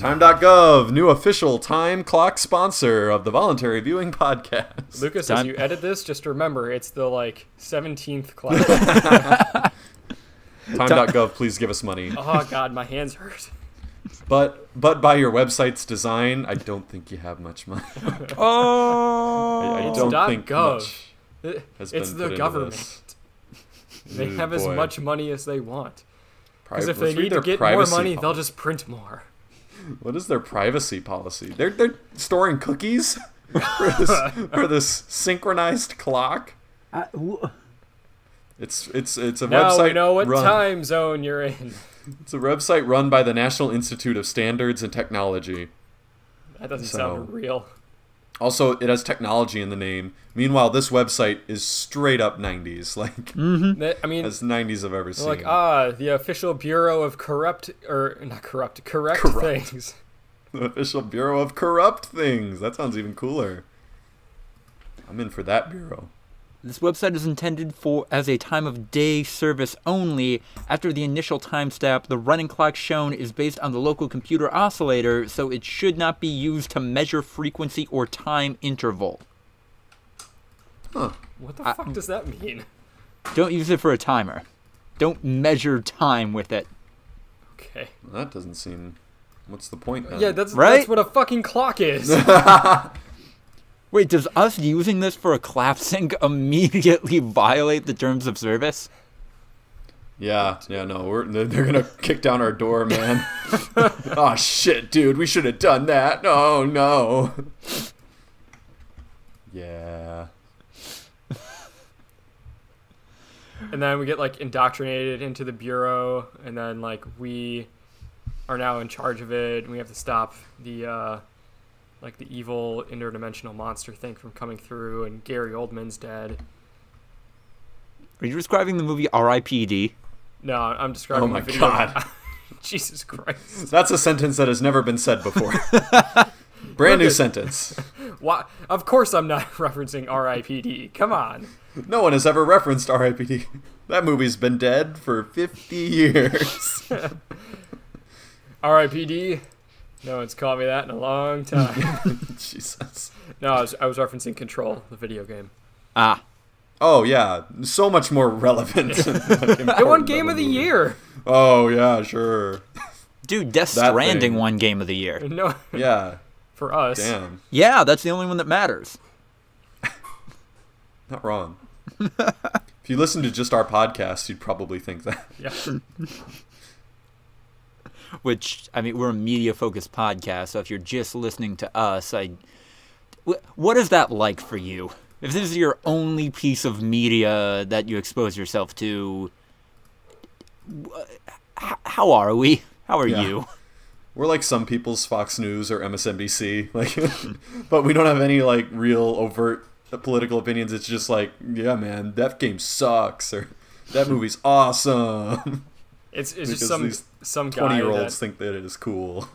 Time.gov, new official time clock sponsor of the Voluntary Viewing podcast. Lucas, as you edit this, just remember, it's the, 17th class. Time.gov, please give us money. Oh, God, my hands hurt. But by your website's design, I don't think you have much money. Oh! I don't think .gov. much has been It's the put government. Into this. They have as much money as they want. Because if Let's they read need to their get more privacy money, they'll policy. just print more. What is their privacy policy? They're storing cookies for this synchronized clock. It's a website. Now we know what run. time zone you're in. It's a website run by the National Institute of Standards and Technology. That doesn't sound real. Also, it has technology in the name. Meanwhile, this website is straight up 90s. I mean, as 90s I've ever seen. The official Bureau of Correct Things. The official Bureau of Corrupt Things. That sounds even cooler. I'm in for that bureau. This website is intended as a time of day service only. After the initial time step, the running clock shown is based on the local computer oscillator, so it should not be used to measure frequency or time interval. Huh. What the fuck does that mean? Don't use it for a timer. Don't measure time with it. Okay. Well, that doesn't seem... What's the point then? Yeah, that's Right? what a fucking clock is. Wait, does us using this for a clap sync immediately violate the terms of service? Yeah, no, they're gonna kick down our door, man. Oh shit, dude, we should have done that. Oh no. Yeah. And then we get indoctrinated into the bureau, and then we are now in charge of it, and we have to stop the the evil interdimensional monster thing from coming through, and Gary Oldman's dead. Are you describing the movie R.I.P.D.? No, I'm describing Oh my the video. God. Jesus Christ. That's a sentence that has never been said before. Brand new sentence. Why? Of course I'm not referencing R.I.P.D. Come on. No one has ever referenced R.I.P.D. That movie's been dead for 50 years. R.I.P.D. No one's called me that in a long time. Jesus. No, I was referencing Control, the video game. Ah. Oh, yeah. So much more relevant. It won Game of the Year. Oh, yeah, sure. Dude, Death That Stranding thing. won Game of the Year. No, Yeah. for us. Damn. Yeah, that's the only one that matters. Not wrong. If you listen to just our podcast, you'd probably think that. Yeah. Which, I mean, we're a media-focused podcast, so if you're just listening to us, what is that like for you? If this is your only piece of media that you expose yourself to, how are we? How are you? We're like some people's Fox News or MSNBC, but we don't have any real overt political opinions. It's just yeah, man, that game sucks, or that movie's awesome. It's Because just some guy 20-year-olds think that it is cool.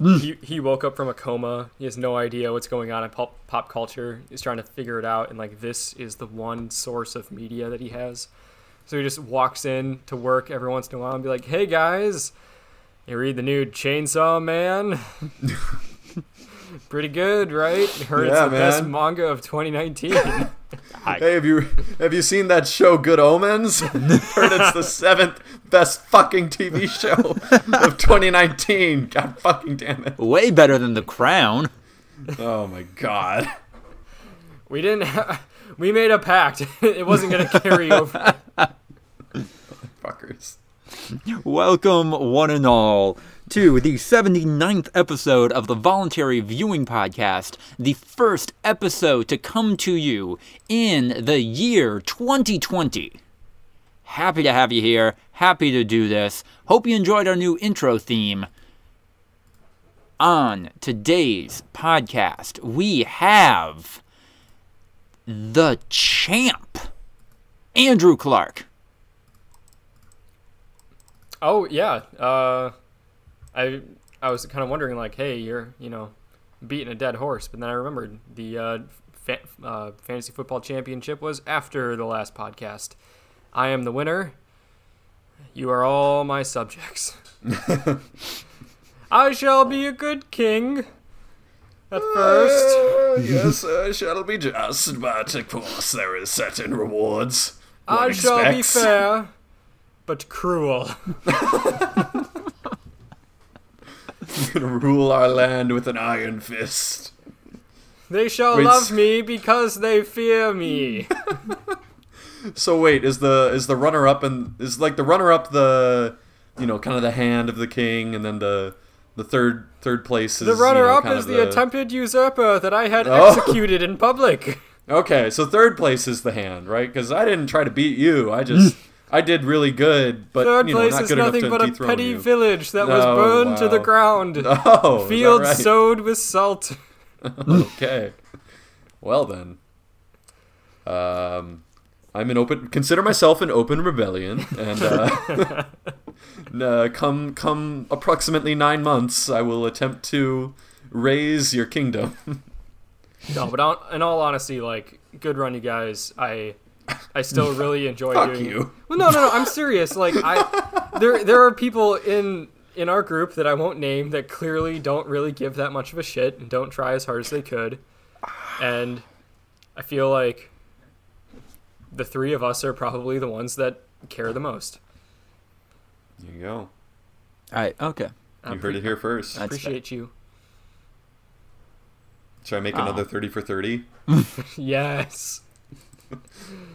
he woke up from a coma. He has no idea what's going on in pop culture. He's trying to figure it out, and this is the one source of media that he has. So he just walks in to work every once in a while and be like, "Hey guys, you read the new Chainsaw Man? Pretty good, right? Heard it's the best manga of 2019." Hey, have you seen that show Good Omens? Heard it's the 7th best fucking TV show of 2019. God fucking damn it. Way better than The Crown. Oh my god. We made a pact. It wasn't going to carry over. Fuckers. Welcome, one and all, to the 79th episode of the Voluntary Viewing Podcast, the first episode to come to you in the year 2020. Happy to have you here. Happy to do this. Hope you enjoyed our new intro theme. On today's podcast, we have the champ, Andrew Clark. Oh, yeah. I was kind of wondering, hey, you're, beating a dead horse. But then I remembered the Fantasy Football Championship was after the last podcast. I am the winner. You are all my subjects. I shall be a good king. At first. Yes, I shall be just, but of course there is certain rewards. I shall be fair, but cruel. I'm gonna rule our land with an iron fist. They shall love me because they fear me. So wait, is the runner-up the runner-up kind of the hand of the king, and then the third place is the runner-up kind is of the attempted usurper that I had executed in public. Okay, so third place is the hand, right? Because I didn't try to beat you. I did really good, but Third place not is good enough nothing to but a dethrone petty you. village that was burned to the ground. Oh, Fields right? sowed with salt. Okay. Well then, consider myself an open rebellion, and come approximately 9 months, I will attempt to raise your kingdom. No, but in all honesty, like, good run, you guys. I still really enjoy Fuck doing. you. Well, no, I'm serious. Like, there are people in our group that I won't name that clearly don't really give that much of a shit and don't try as hard as they could, and I feel like the three of us are probably the ones that care the most. There you go. Alright, okay. You heard it here first. I appreciate you. Should I make another 30 for 30? Yes.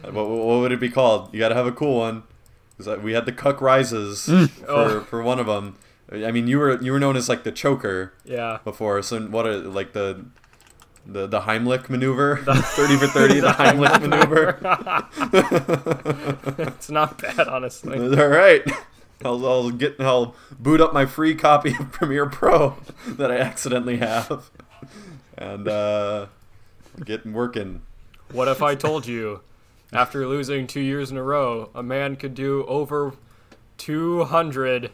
What would it be called? You gotta have a cool one. Because we had the Cuck Rises for one of them. I mean, you were known as like the choker. Yeah. Before, so what are like the Heimlich maneuver? 30 for 30, the Heimlich maneuver. It's not bad, honestly. All right. I'll boot up my free copy of Premiere Pro that I accidentally have, and get working. What if I told you, after losing 2 years in a row, a man could do over 200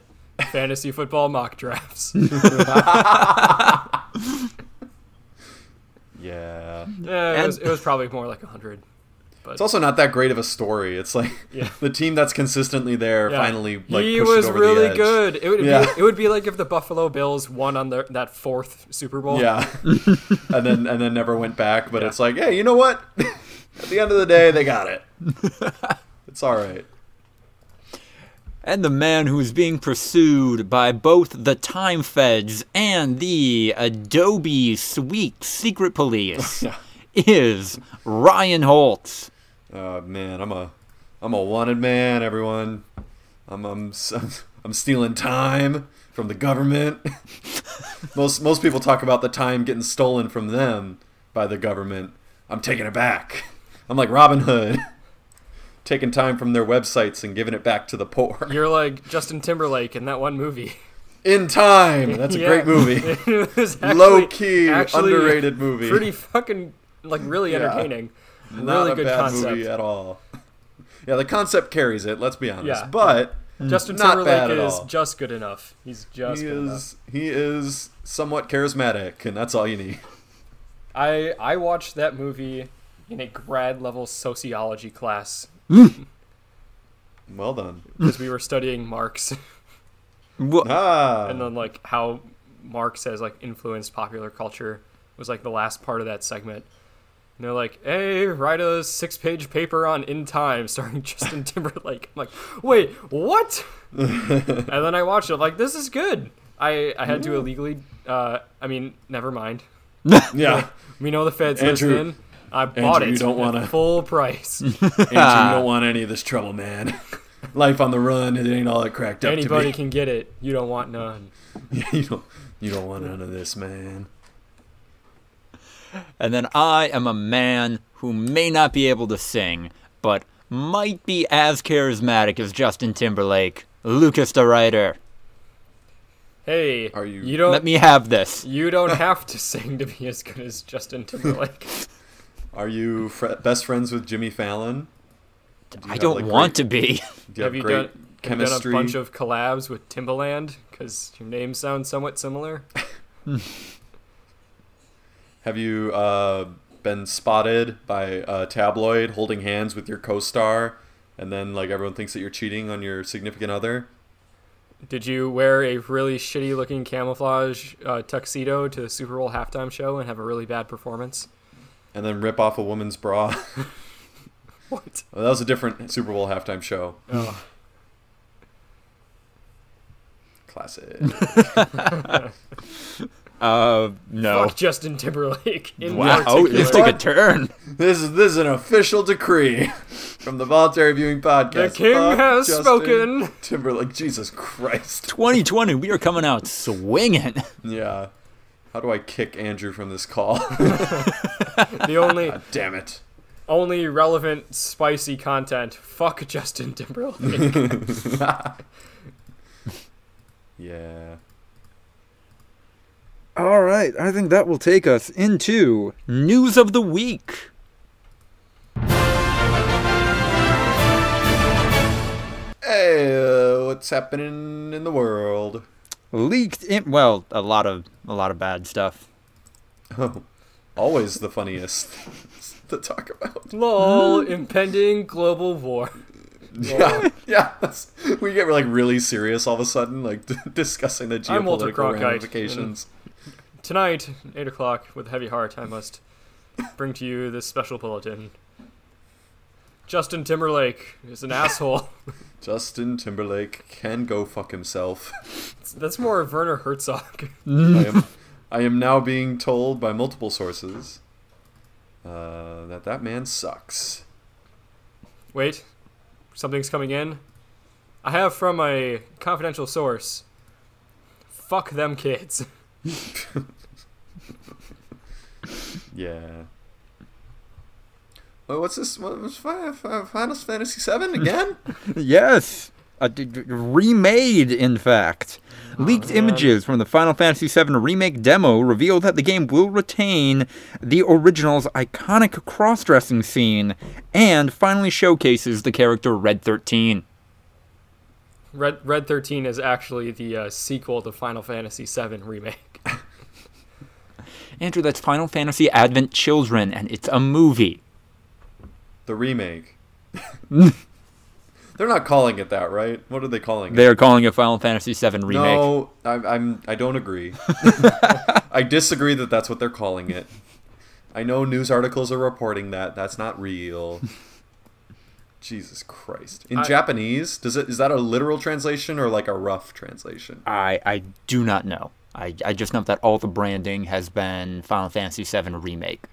fantasy football mock drafts? Yeah. It was probably more like 100. But it's also not that great of a story. It's like the team that's consistently there finally like he pushed was it over really the edge. good. It would be like if the Buffalo Bills won on that fourth Super Bowl. Yeah, and then never went back. But it's like, hey, you know what? At the end of the day, they got it. It's all right. And the man who's being pursued by both the Time Feds and the Adobe Suite Secret Police is Ryan Holtz. Man, I'm a wanted man, everyone. I'm stealing time from the government. Most people talk about the time getting stolen from them by the government. I'm taking it back. I'm like Robin Hood. Taking time from their websites and giving it back to the poor. You're like Justin Timberlake in that one movie. In Time. That's a great movie. It was Low-key, underrated movie. Pretty fucking, like, really entertaining. Not really a good bad concept. movie at all. Yeah, the concept carries it, let's be honest. Yeah. But Justin not bad Timberlake at is all. just good enough. He's just good enough. He is somewhat charismatic, and that's all you need. I watched that movie in a grad level sociology class. Well done. Because we were studying Marx. And then like how Marx has like influenced popular culture was like the last part of that segment. And they're like, hey, write a 6-page paper on In Time starring Justin Timberlake. I'm like, wait, what? And then I watched it. I'm like, this is good. I had to illegally never mind. Yeah. We know the feds Andrew, listening. I bought Andrew, it you don't wanna... at full price. Andrew, you don't want any of this trouble, man. Life on the run, it ain't all it cracked up to be. Anybody can get it. You don't want none. Yeah, you don't want none of this, man. And then I am a man who may not be able to sing, but might be as charismatic as Justin Timberlake, Lucas the writer. Hey, Are you Let me have this. You don't have to sing to be as good as Justin Timberlake. Are you best friends with Jimmy Fallon? I don't want to be. Do you Have have you great done chemistry? a bunch of collabs with Timbaland? Because your names sound somewhat similar. Have you been spotted by a tabloid holding hands with your co-star, and then like everyone thinks that you're cheating on your significant other? Did you wear a really shitty looking camouflage tuxedo to the Super Bowl halftime show and have a really bad performance? And then rip off a woman's bra? What? Well, that was a different Super Bowl halftime show. Oh. Classic. No. Fuck Justin Timberlake. Wow, this took a turn. This is an official decree from the Voluntary Viewing podcast. The king has spoken. Timberlake, Jesus Christ. 2020, we are coming out swinging. Yeah. How do I kick Andrew from this call? The only God damn it. only relevant spicy content. Fuck Justin Timberlake. Yeah. All right, I think that will take us into News of the Week. Hey, what's happening in the world? Leaked in, well, a lot of bad stuff. Oh, always the funniest to talk about. Lol, impending global war. Yeah. We get like really serious all of a sudden, like discussing the I'm Walter geopolitical Cronkite, ramifications. Tonight, 8 o'clock, with a heavy heart, I must bring to you this special bulletin. Justin Timberlake is an asshole. Justin Timberlake can go fuck himself. That's more of Werner Herzog. I am now being told by multiple sources that man sucks. Wait, something's coming in. I have from a confidential source. Fuck them kids. Yeah. Well, what's this? What was Final Fantasy VII again? Yes, remade, in fact. Leaked images from the Final Fantasy VII Remake demo reveal that the game will retain the original's iconic cross-dressing scene and finally showcases the character Red 13. Red 13 is actually the sequel to Final Fantasy VII Remake. Andrew, that's Final Fantasy Advent Children, and it's a movie. The remake. They're not calling it that, right? What are they calling it? They're calling it Final Fantasy VII Remake. No, I don't agree. I disagree that that's what they're calling it. I know news articles are reporting that. That's not real. Jesus Christ. In Japanese, is that a literal translation or like a rough translation? I do not know. I just know that all the branding has been Final Fantasy VII Remake.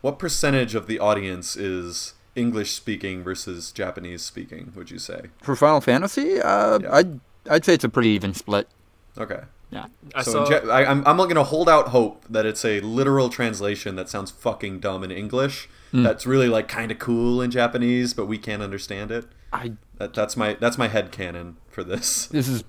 What percentage of the audience is English speaking versus Japanese speaking, would you say? For Final Fantasy, Yeah. I'd say it's a pretty even split. Okay. Yeah. I'm going to hold out hope that it's a literal translation that sounds fucking dumb in English. That's really like kind of cool in Japanese, but we can't understand it. That's my headcanon for this. This is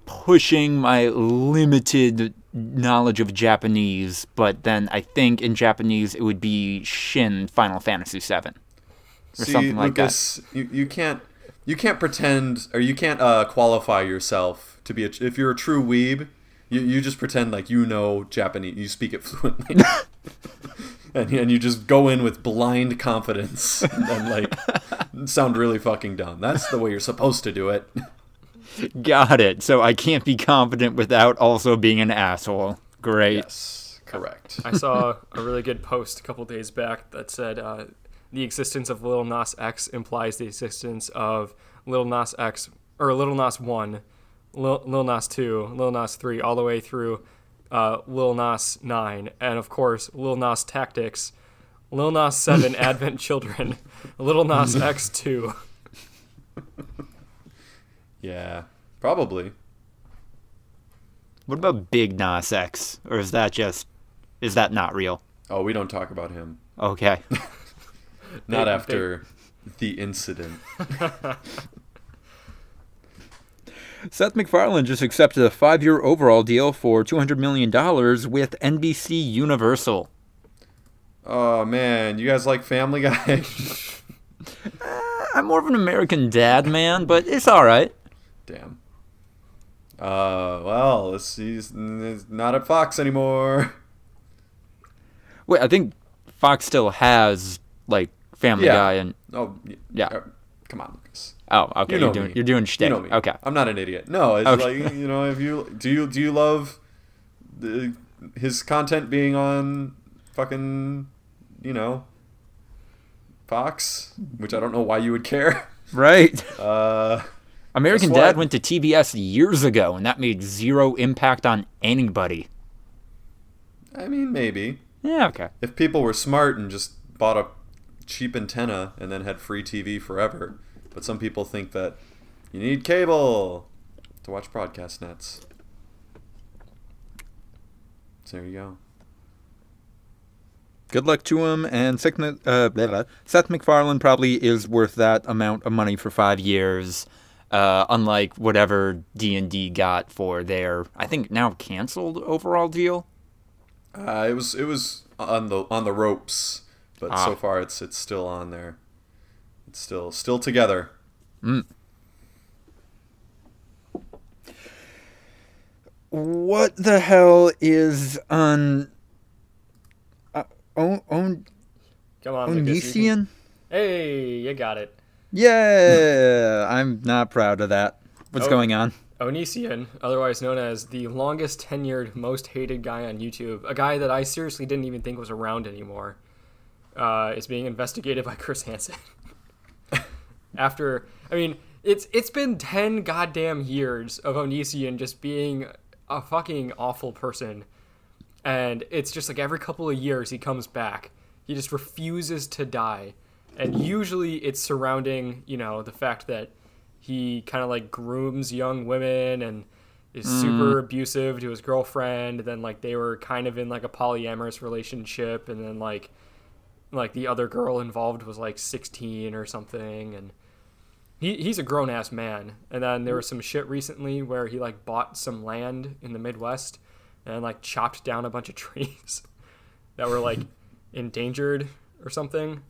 pushing my limited knowledge of Japanese, but then I think in Japanese it would be Shin Final Fantasy VII. Or something like Lucas, that. You can't pretend, or you can't qualify yourself to be if you're a true weeb, you just pretend like you know Japanese, you speak it fluently. And you just go in with blind confidence and like sound really fucking dumb. That's the way you're supposed to do it. Got it. So I can't be confident without also being an asshole. Great. Yes, correct. I saw a really good post a couple days back that said the existence of Lil Nas X implies the existence of Lil Nas X, or Lil Nas 1, Lil Nas 2, Lil Nas 3, all the way through Lil Nas 9, and of course Lil Nas Tactics, Lil Nas 7 Advent Children, Lil Nas X 2. Yeah, probably. What about Big Nas X? Or is that not real? Oh, we don't talk about him. Okay. Not after the incident. Seth MacFarlane just accepted a 5-year overall deal for $200 million with NBC Universal. Oh, man. You guys like Family Guy? I'm more of an American Dad man, but it's all right. Damn. Well, he's not at Fox anymore. Wait, I think Fox still has, like, Family Guy and... Oh, yeah. Come on, Lucas. Oh, okay. You know You're doing shtick. You know me. Okay. I'm not an idiot. No, it's Okay. like, if you do you love his content being on fucking Fox, which I don't know why you would care. Right. American guess Dad what? went to TBS years ago, and that made zero impact on anybody. I mean, maybe Yeah. Okay. if people were smart and just bought a cheap antenna and then had free TV forever. But some people think that you need cable to watch broadcast nets. So there you go. Good luck to him, and Seth MacFarlane probably is worth that amount of money for 5 years, unlike whatever D&D got for their, I think now canceled overall deal. It was on the ropes, but so far it's still on there. It's still together. What the hell is on Come on, Lucas, you Onision? Hey, you got it. Yeah, I'm not proud of that. What's going on? Onision, otherwise known as the longest tenured, most hated guy on YouTube, a guy that I seriously didn't even think was around anymore, is being investigated by Chris Hansen. It's been 10 goddamn years of Onision just being a fucking awful person, and it's just like every couple of years he comes back. He just refuses to die, and usually it's surrounding, the fact that he kind of like grooms young women and is super abusive to his girlfriend. And then like they were kind of in like a polyamorous relationship, and then like the other girl involved was like 16 or something, and he's a grown ass man. And then there was some shit recently where he like bought some land in the Midwest and like chopped down a bunch of trees that were like endangered or something.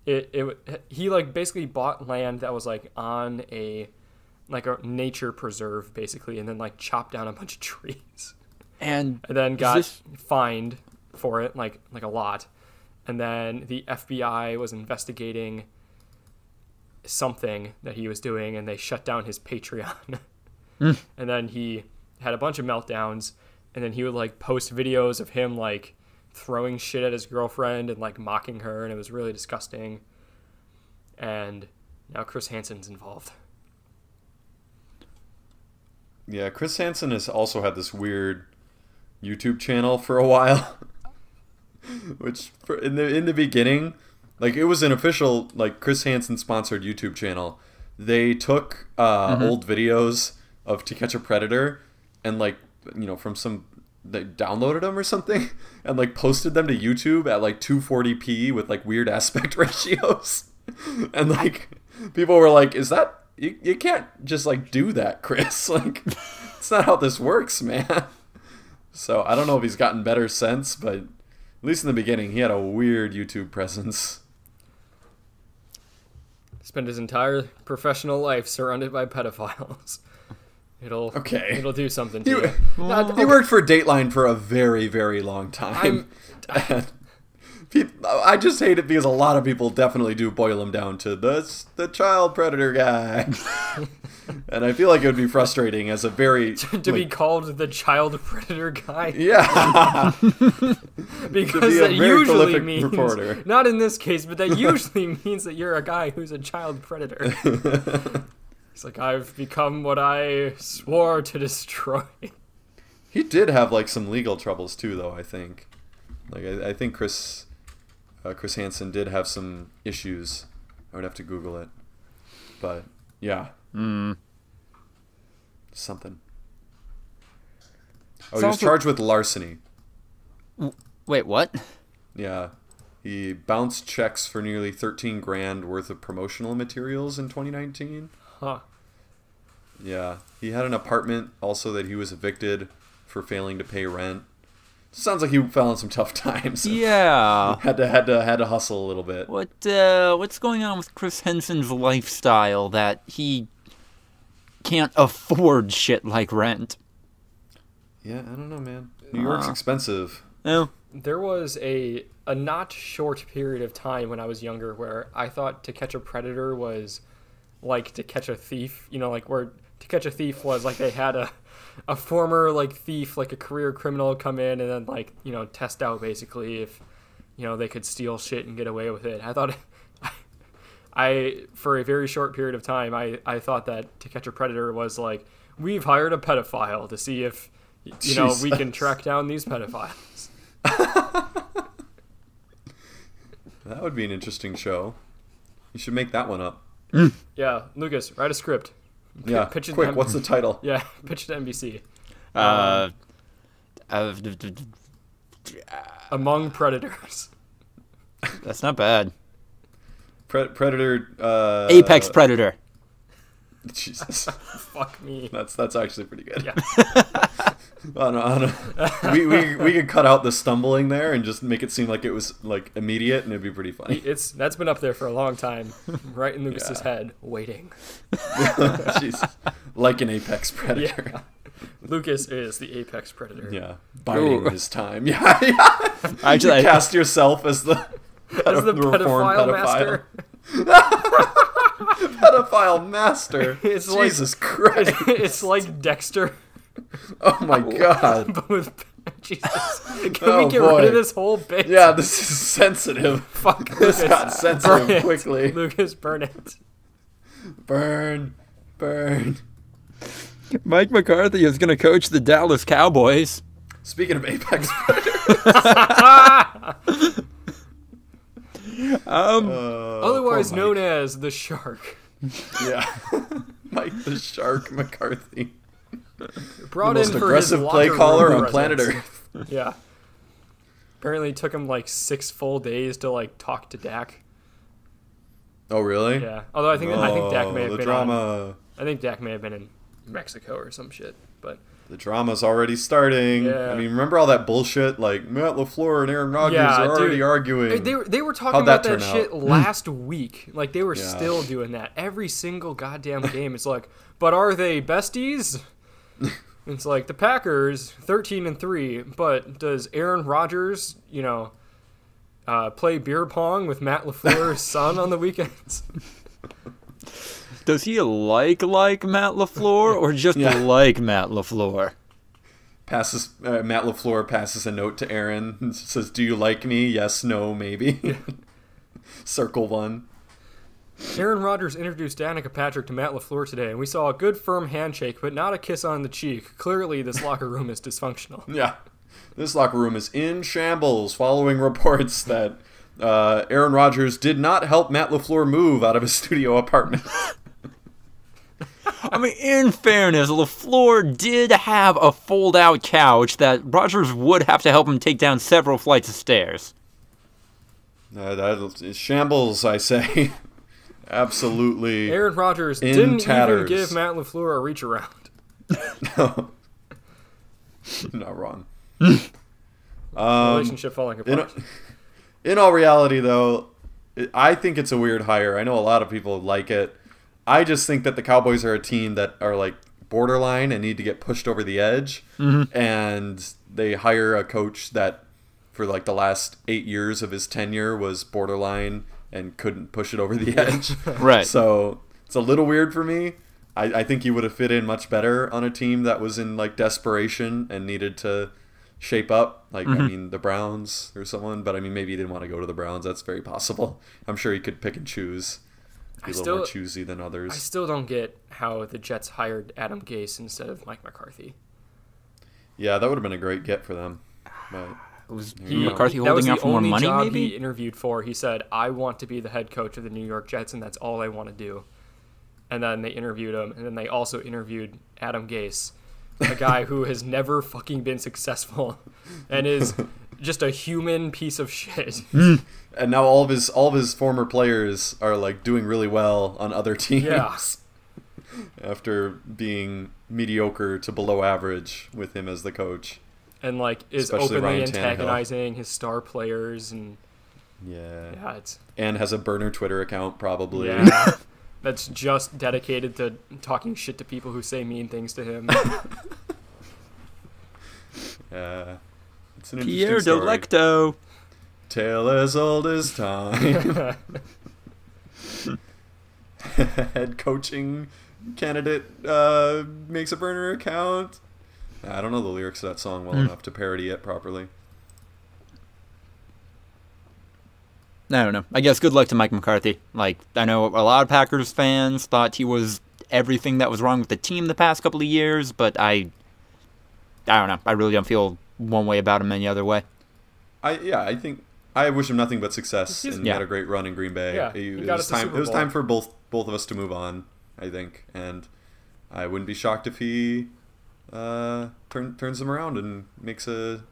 He like basically bought land that was like on a nature preserve basically, and then like chopped down a bunch of trees, and then got fined for it like a lot. And then the FBI was investigating something that he was doing, and they shut down his Patreon. And then he had a bunch of meltdowns, and then he would like post videos of him like throwing shit at his girlfriend and like mocking her, and it was really disgusting. And now Chris Hansen's involved. Yeah, Chris Hansen has also had this weird YouTube channel for a while, which in the beginning, like it was an official like Chris Hansen sponsored YouTube channel. They took old videos of To Catch a Predator and like from some, they downloaded them or something and like posted them to YouTube at like 240p with like weird aspect ratios. And like people were like, is that you can't just like do that, Chris. Like it's not how this works, man. So I don't know if he's gotten better since, but at least in the beginning he had a weird YouTube presence. Spent his entire professional life surrounded by pedophiles. It'll do something to you. He worked for Dateline for a very, very long time. I just hate it because a lot of people definitely do boil him down to the child predator guy. And I feel like it would be frustrating as a very... to be called the child predator guy? Yeah. Because that usually means... reporter. Not in this case, but that usually means that you're a guy who's a child predator. It's like, I've become what I swore to destroy. He did have like some legal troubles too, though, I think. Like I think Chris Hansen did have some issues. I would have to Google it. But yeah. Something. Oh, he was charged with larceny. Wait, what? Yeah. He bounced checks for nearly 13 grand worth of promotional materials in 2019. Huh. Yeah. He had an apartment also that he was evicted for failing to pay rent. Sounds like he fell in some tough times. Yeah. had to hustle a little bit. What's going on with Chris Hansen's lifestyle that he can't afford shit like rent? Yeah, I don't know, man. New York's expensive. Oh. There was a not short period of time when I was younger where I thought To Catch a Predator was like To Catch a Thief, like where To Catch a Thief was like they had a former like thief, like a career criminal, come in and then like test out basically if they could steal shit and get away with it. I thought I for a very short period of time I thought that To Catch a Predator was like, we've hired a pedophile to see if we can track down these pedophiles. That would be an interesting show. You should make that one up. Yeah, Lucas, write a script. Yeah, pitch it quick. What's the title? Yeah, pitch it to NBC. Among Predators. That's not bad. Predator. Apex Predator. Jesus. Fuck me. That's actually pretty good. Yeah. We could cut out the stumbling there and just make it seem like it was like immediate, and it'd be pretty funny. That's been up there for a long time, right in Lucas's head, waiting. Jesus. Like an apex predator. Yeah. Lucas is the apex predator. Yeah, biding his time. Yeah. Actually, you cast yourself as the pedophile master. Pedophile master. It's Jesus Christ. It's like Dexter. Oh my God. But with Jesus. Can we get rid of this whole bit? Yeah, this is sensitive. Fuck. This Lucas. got sensitive quickly. Lucas, burn it. Burn. Mike McCarthy is going to coach the Dallas Cowboys. Speaking of apex predators. Otherwise known as the Shark. Yeah. Mike the Shark McCarthy. Brought the most in for aggressive his play locker caller room on planet presence. Earth. Yeah. Apparently it took him like 6 full days to like talk to Dak. Oh really? Yeah. Although I think Dak may have been drama. I think Dak may have been in Mexico or some shit. But the drama's already starting. Yeah. I mean, remember all that bullshit? Like Matt LaFleur and Aaron Rodgers are already arguing. They were talking about that shit last week. Like they were still doing that every single goddamn game. It's like, but are they besties? It's like the Packers 13-3, but does Aaron Rodgers, play beer pong with Matt LaFleur's son on the weekends? Does he like Matt LaFleur or just like Matt LaFleur? Matt LaFleur passes a note to Aaron and says, "Do you like me? Yes, no, maybe." Circle 1. Aaron Rodgers introduced Danica Patrick to Matt LaFleur today, and we saw a good firm handshake, but not a kiss on the cheek. Clearly, this locker room is dysfunctional. Yeah. This locker room is in shambles following reports that Aaron Rodgers did not help Matt LaFleur move out of his studio apartment. I mean, in fairness, LaFleur did have a fold-out couch that Rodgers would have to help him take down several flights of stairs. That is shambles, I say. Absolutely. Aaron Rodgers didn't even give Matt LaFleur a reach around. No. Not wrong. Relationship falling apart. In all reality, though, I think it's a weird hire. I know a lot of people like it. I just think that the Cowboys are a team that are like borderline and need to get pushed over the edge. Mm-hmm. And they hire a coach that for like the last 8 years of his tenure was borderline and couldn't push it over the edge. Right. So it's a little weird for me. I think he would have fit in much better on a team that was in like desperation and needed to shape up. Like, I mean, the Browns or someone. But I mean, maybe he didn't want to go to the Browns. That's very possible. I'm sure he could pick and choose. Be a little more choosy than others. I still don't get how the Jets hired Adam Gase instead of Mike McCarthy. Yeah, that would have been a great get for them. But was McCarthy holding out for more money, job maybe? He interviewed for. He said, I want to be the head coach of the New York Jets, and that's all I want to do. And then they interviewed him, and then they also interviewed Adam Gase, a guy who has never fucking been successful and is just a human piece of shit. And now all of his former players are like doing really well on other teams. Yeah. After being mediocre to below average with him as the coach. And like is Especially openly Ryan antagonizing his star players and and has a burner Twitter account probably. Yeah. That's just dedicated to talking shit to people who say mean things to him. Yeah. It's an Pierre interesting story. Delecto. Tale as old as time. head coaching candidate makes a burner account. I don't know the lyrics to that song well enough to parody it properly. I don't know. I guess good luck to Mike McCarthy. Like, I know a lot of Packers fans thought he was everything that was wrong with the team the past couple of years, but I don't know. I really don't feel one way about him any other way. I think I wish him nothing but success, and he had a great run in Green Bay. Yeah, it was time for both of us to move on, I think, and I wouldn't be shocked if he turns them around and makes a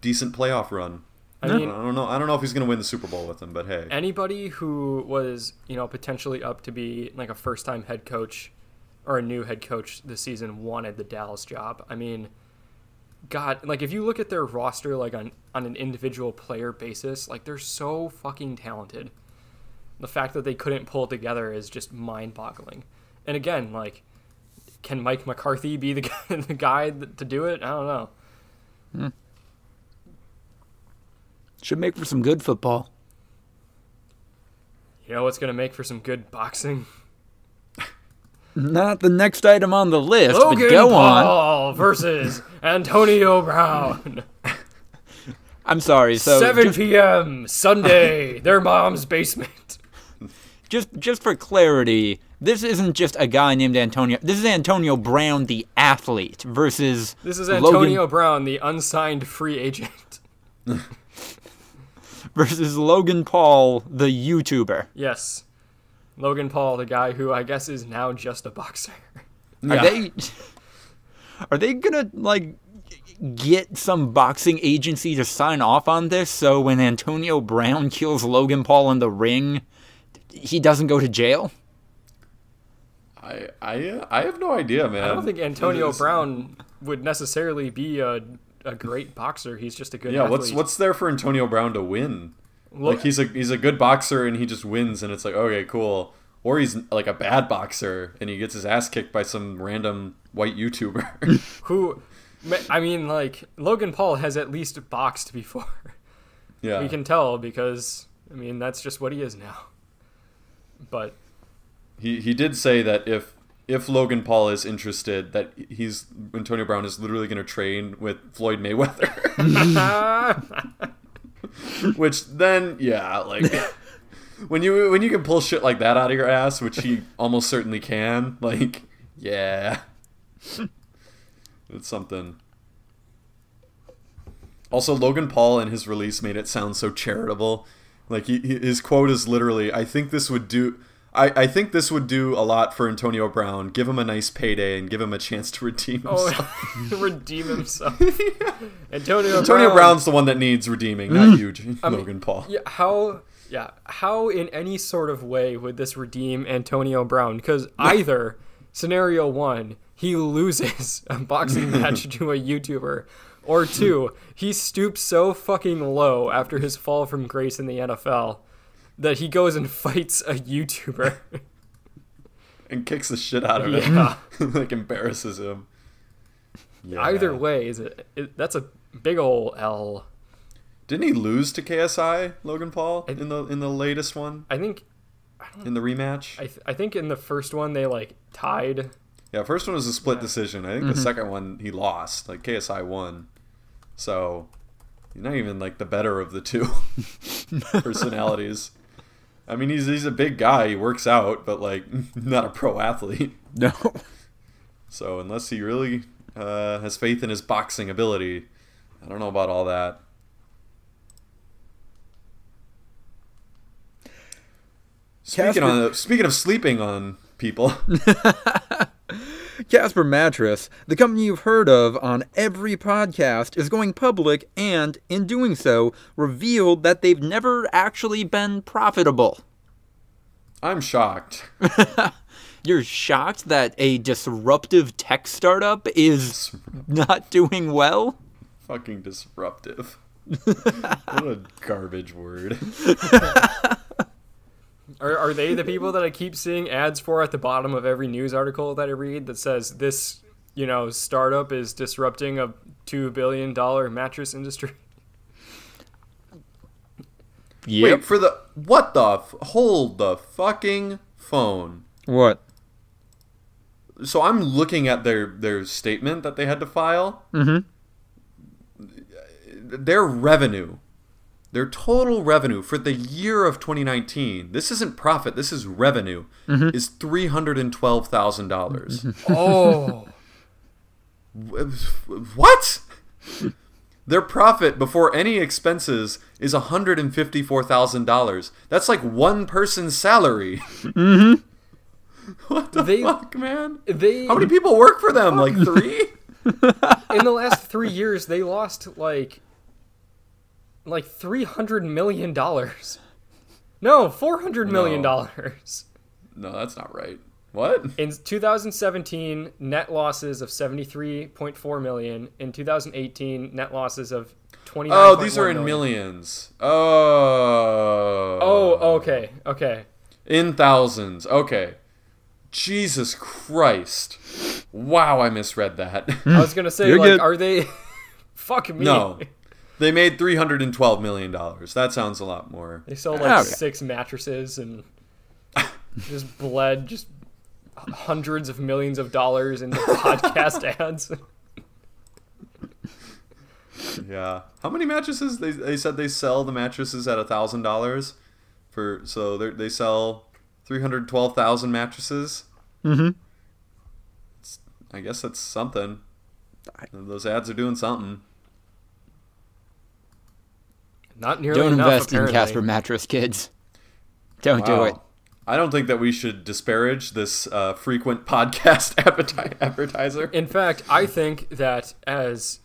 decent playoff run. I mean, I don't know if he's going to win the Super Bowl with them, but hey, anybody who was potentially up to be like a first-time head coach or a new head coach this season wanted the Dallas job. I mean, God, like if you look at their roster like on an individual player basis, like they're so fucking talented. The fact that they couldn't pull it together is just mind-boggling. And again, like, can Mike McCarthy be the guy to do it? I don't know. Should make for some good football. You know what's going to make for some good boxing? Not the next item on the list, Logan but go Paul versus Antonio Brown. I'm sorry. So 7 p.m. Sunday, their mom's basement. Just for clarity, this isn't just a guy named Antonio. This is Antonio Brown, the athlete, versus This is Antonio Brown, the unsigned free agent. Versus Logan Paul, the YouTuber. Yes. Logan Paul, the guy who I guess is now just a boxer. Yeah. Are they gonna like get some boxing agency to sign off on this so when Antonio Brown kills Logan Paul in the ring, he doesn't go to jail? I have no idea, man. I don't think Antonio Brown would necessarily be a great boxer. He's just a good athlete. What's there for Antonio Brown to win? Like he's a good boxer and he just wins and it's like, okay, cool. Or he's like a bad boxer and he gets his ass kicked by some random white YouTuber. Who, I mean, like, Logan Paul has at least boxed before. Yeah. We can tell because, I mean, that's just what he is now. But he did say that if Logan Paul is interested, that Antonio Brown is literally going to train with Floyd Mayweather. Which then, yeah, like when you can pull shit like that out of your ass, which he almost certainly can, like, yeah, it's something. Also, Logan Paul in his release made it sound so charitable. Like his quote is literally, I think this would do a lot for Antonio Brown. Give him a nice payday and give him a chance to redeem himself. Redeem himself. Yeah. Antonio Brown's the one that needs redeeming, not you, Logan Paul. Yeah, how in any sort of way would this redeem Antonio Brown? Because either scenario 1, he loses a boxing match to a YouTuber, or 2, he stoops so fucking low after his fall from grace in the NFL that he goes and fights a YouTuber. And kicks the shit out of him. Like, embarrasses him. Yeah. Either way, that's a big ol' L. Didn't he lose to KSI, Logan Paul, in the latest one? I think... in the rematch? I think in the first one they, like, tied. Yeah, first one was a split decision. I think the second one he lost. Like, KSI won. So, he's not even, like, the better of the two personalities. I mean, he's a big guy. He works out, but, like, not a pro athlete. No. So, unless he really has faith in his boxing ability, I don't know about all that. Speaking of sleeping on people... Casper Mattress, the company you've heard of on every podcast, is going public and, in doing so, revealed that they've never actually been profitable. I'm shocked. You're shocked that a disruptive tech startup is not doing well? Fucking disruptive. What a garbage word. Are they the people that I keep seeing ads for at the bottom of every news article that I read that says this, startup is disrupting a $2 billion mattress industry? Yep. Wait, hold the fucking phone. What? So I'm looking at their statement that they had to file. Mm-hmm. Their revenue, their total revenue for the year of 2019, this isn't profit, this is revenue, is $312,000. Oh. What? Their profit before any expenses is $154,000. That's like one person's salary. Mm-hmm. What the fuck, man? How many people work for them? Like 3? In the last 3 years, they lost like $300 million. No, $400 million. No, that's not right. What? In 2017, net losses of $73.4 million. In 2018, net losses of $29.1 million. Oh, these are in millions. Oh. Oh, okay. In thousands. Okay. Jesus Christ. Wow, I misread that. I was going to say, like, are they... Fuck me. No. They made $312 million. That sounds a lot more. They sold like 6 mattresses and just bled just hundreds of millions of dollars into podcast ads. Yeah. How many mattresses? They said they sell the mattresses at $1,000 so they sell 312,000 mattresses. Mm-hmm. I guess that's something. Those ads are doing something. Not nearly Don't enough, invest apparently. in Casper mattress, kids. Don't do it. I don't think that we should disparage this frequent podcast advertiser. In fact, I think that as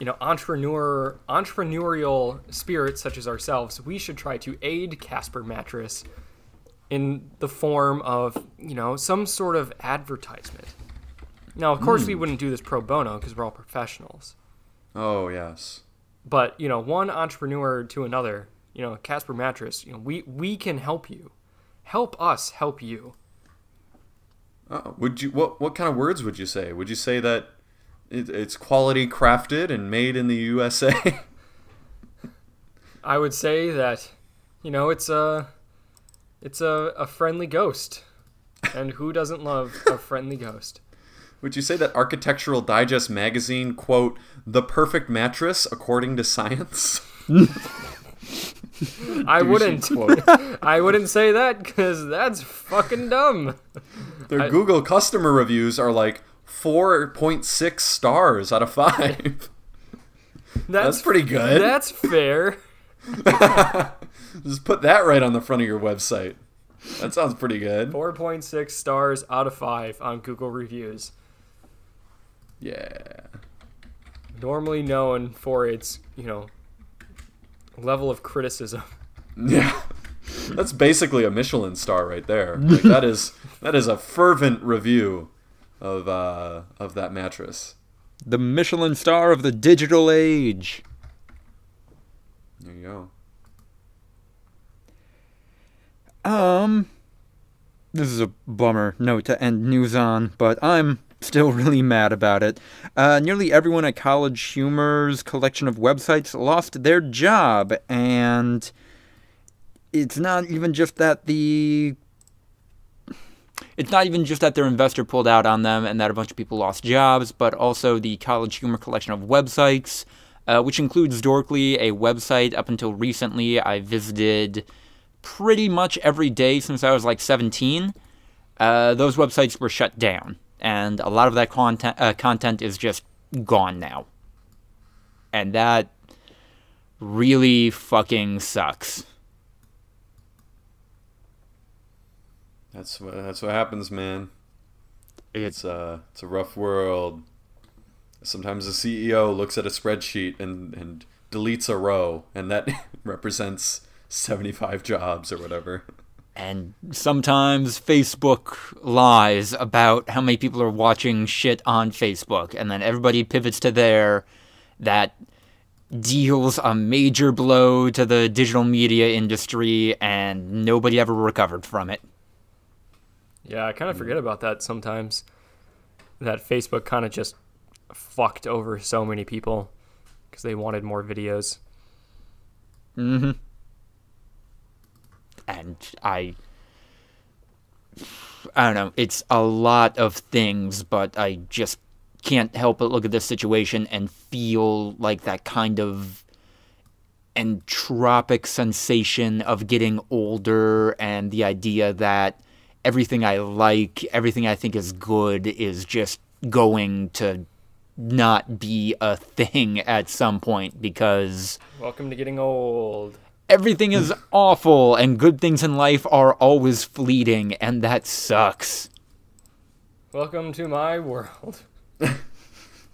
entrepreneurial spirits such as ourselves, we should try to aid Casper Mattress in the form of some sort of advertisement. Now, of course, we wouldn't do this pro bono because we're all professionals. Oh yes. But one entrepreneur to another, Casper Mattress, we can help you. Help us help you. Would you what kind of words would you say? Would you say that it's quality crafted and made in the USA? I would say that it's a friendly ghost. And who doesn't love a friendly ghost? Would you say that Architectural Digest magazine, quote, the perfect mattress according to science? I wouldn't say that because that's fucking dumb. Their Google customer reviews are like 4.6 stars out of 5. That's pretty good. That's fair. Just put that right on the front of your website. That sounds pretty good. 4.6 stars out of 5 on Google reviews. Yeah. Normally known for its, level of criticism. Yeah. That's basically a Michelin star right there. Like that is a fervent review of that mattress. The Michelin star of the digital age. There you go. This is a bummer note to end news on, but I'm still really mad about it. Nearly everyone at CollegeHumor's collection of websites lost their job, and it's not even just that their investor pulled out on them and that a bunch of people lost jobs, but also the CollegeHumor collection of websites, which includes Dorkly, a website up until recently I visited pretty much every day since I was like 17. Those websites were shut down, and a lot of that content is just gone now. And that really fucking sucks. That's what happens, man. It's a rough world. Sometimes the CEO looks at a spreadsheet and deletes a row, and that represents 75 jobs or whatever. And sometimes Facebook lies about how many people are watching shit on Facebook, and then everybody pivots to there. That deals a major blow to the digital media industry, and nobody ever recovered from it. Yeah, I kind of forget about that sometimes. That Facebook kind of just fucked over so many people because they wanted more videos. Mm-hmm. And I don't know, it's a lot of things, but I just can't help but look at this situation and feel like that kind of entropic sensation of getting older and the idea that everything I like, everything I think is good is just going to not be a thing at some point because Welcome to getting old. everything is awful and good things in life are always fleeting, and that sucks. Welcome to my world.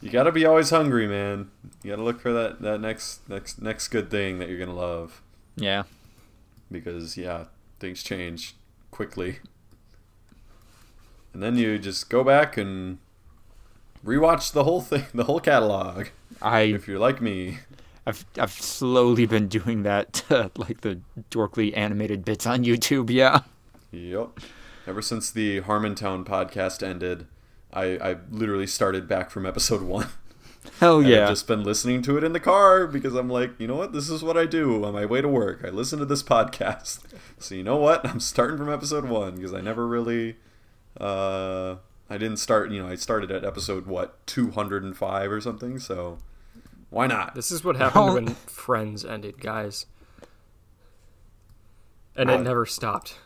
You gotta be always hungry, man. You gotta look for that next good thing that you're gonna love. Yeah. Because things change quickly. And then you just go back and rewatch the whole thing, the whole catalog. If you're like me. I've slowly been doing that, like the dorkly animated bits on YouTube, yeah. Yep. Ever since the Harmontown podcast ended, I literally started back from episode 1. Hell yeah. I've just been listening to it in the car because I'm like, you know what? This is what I do on my way to work. I listen to this podcast. So you know what? I'm starting from episode 1 because I never really... I didn't start, I started at episode, 205 or something, so why not? This is what happened when Friends ended, guys. And it never stopped.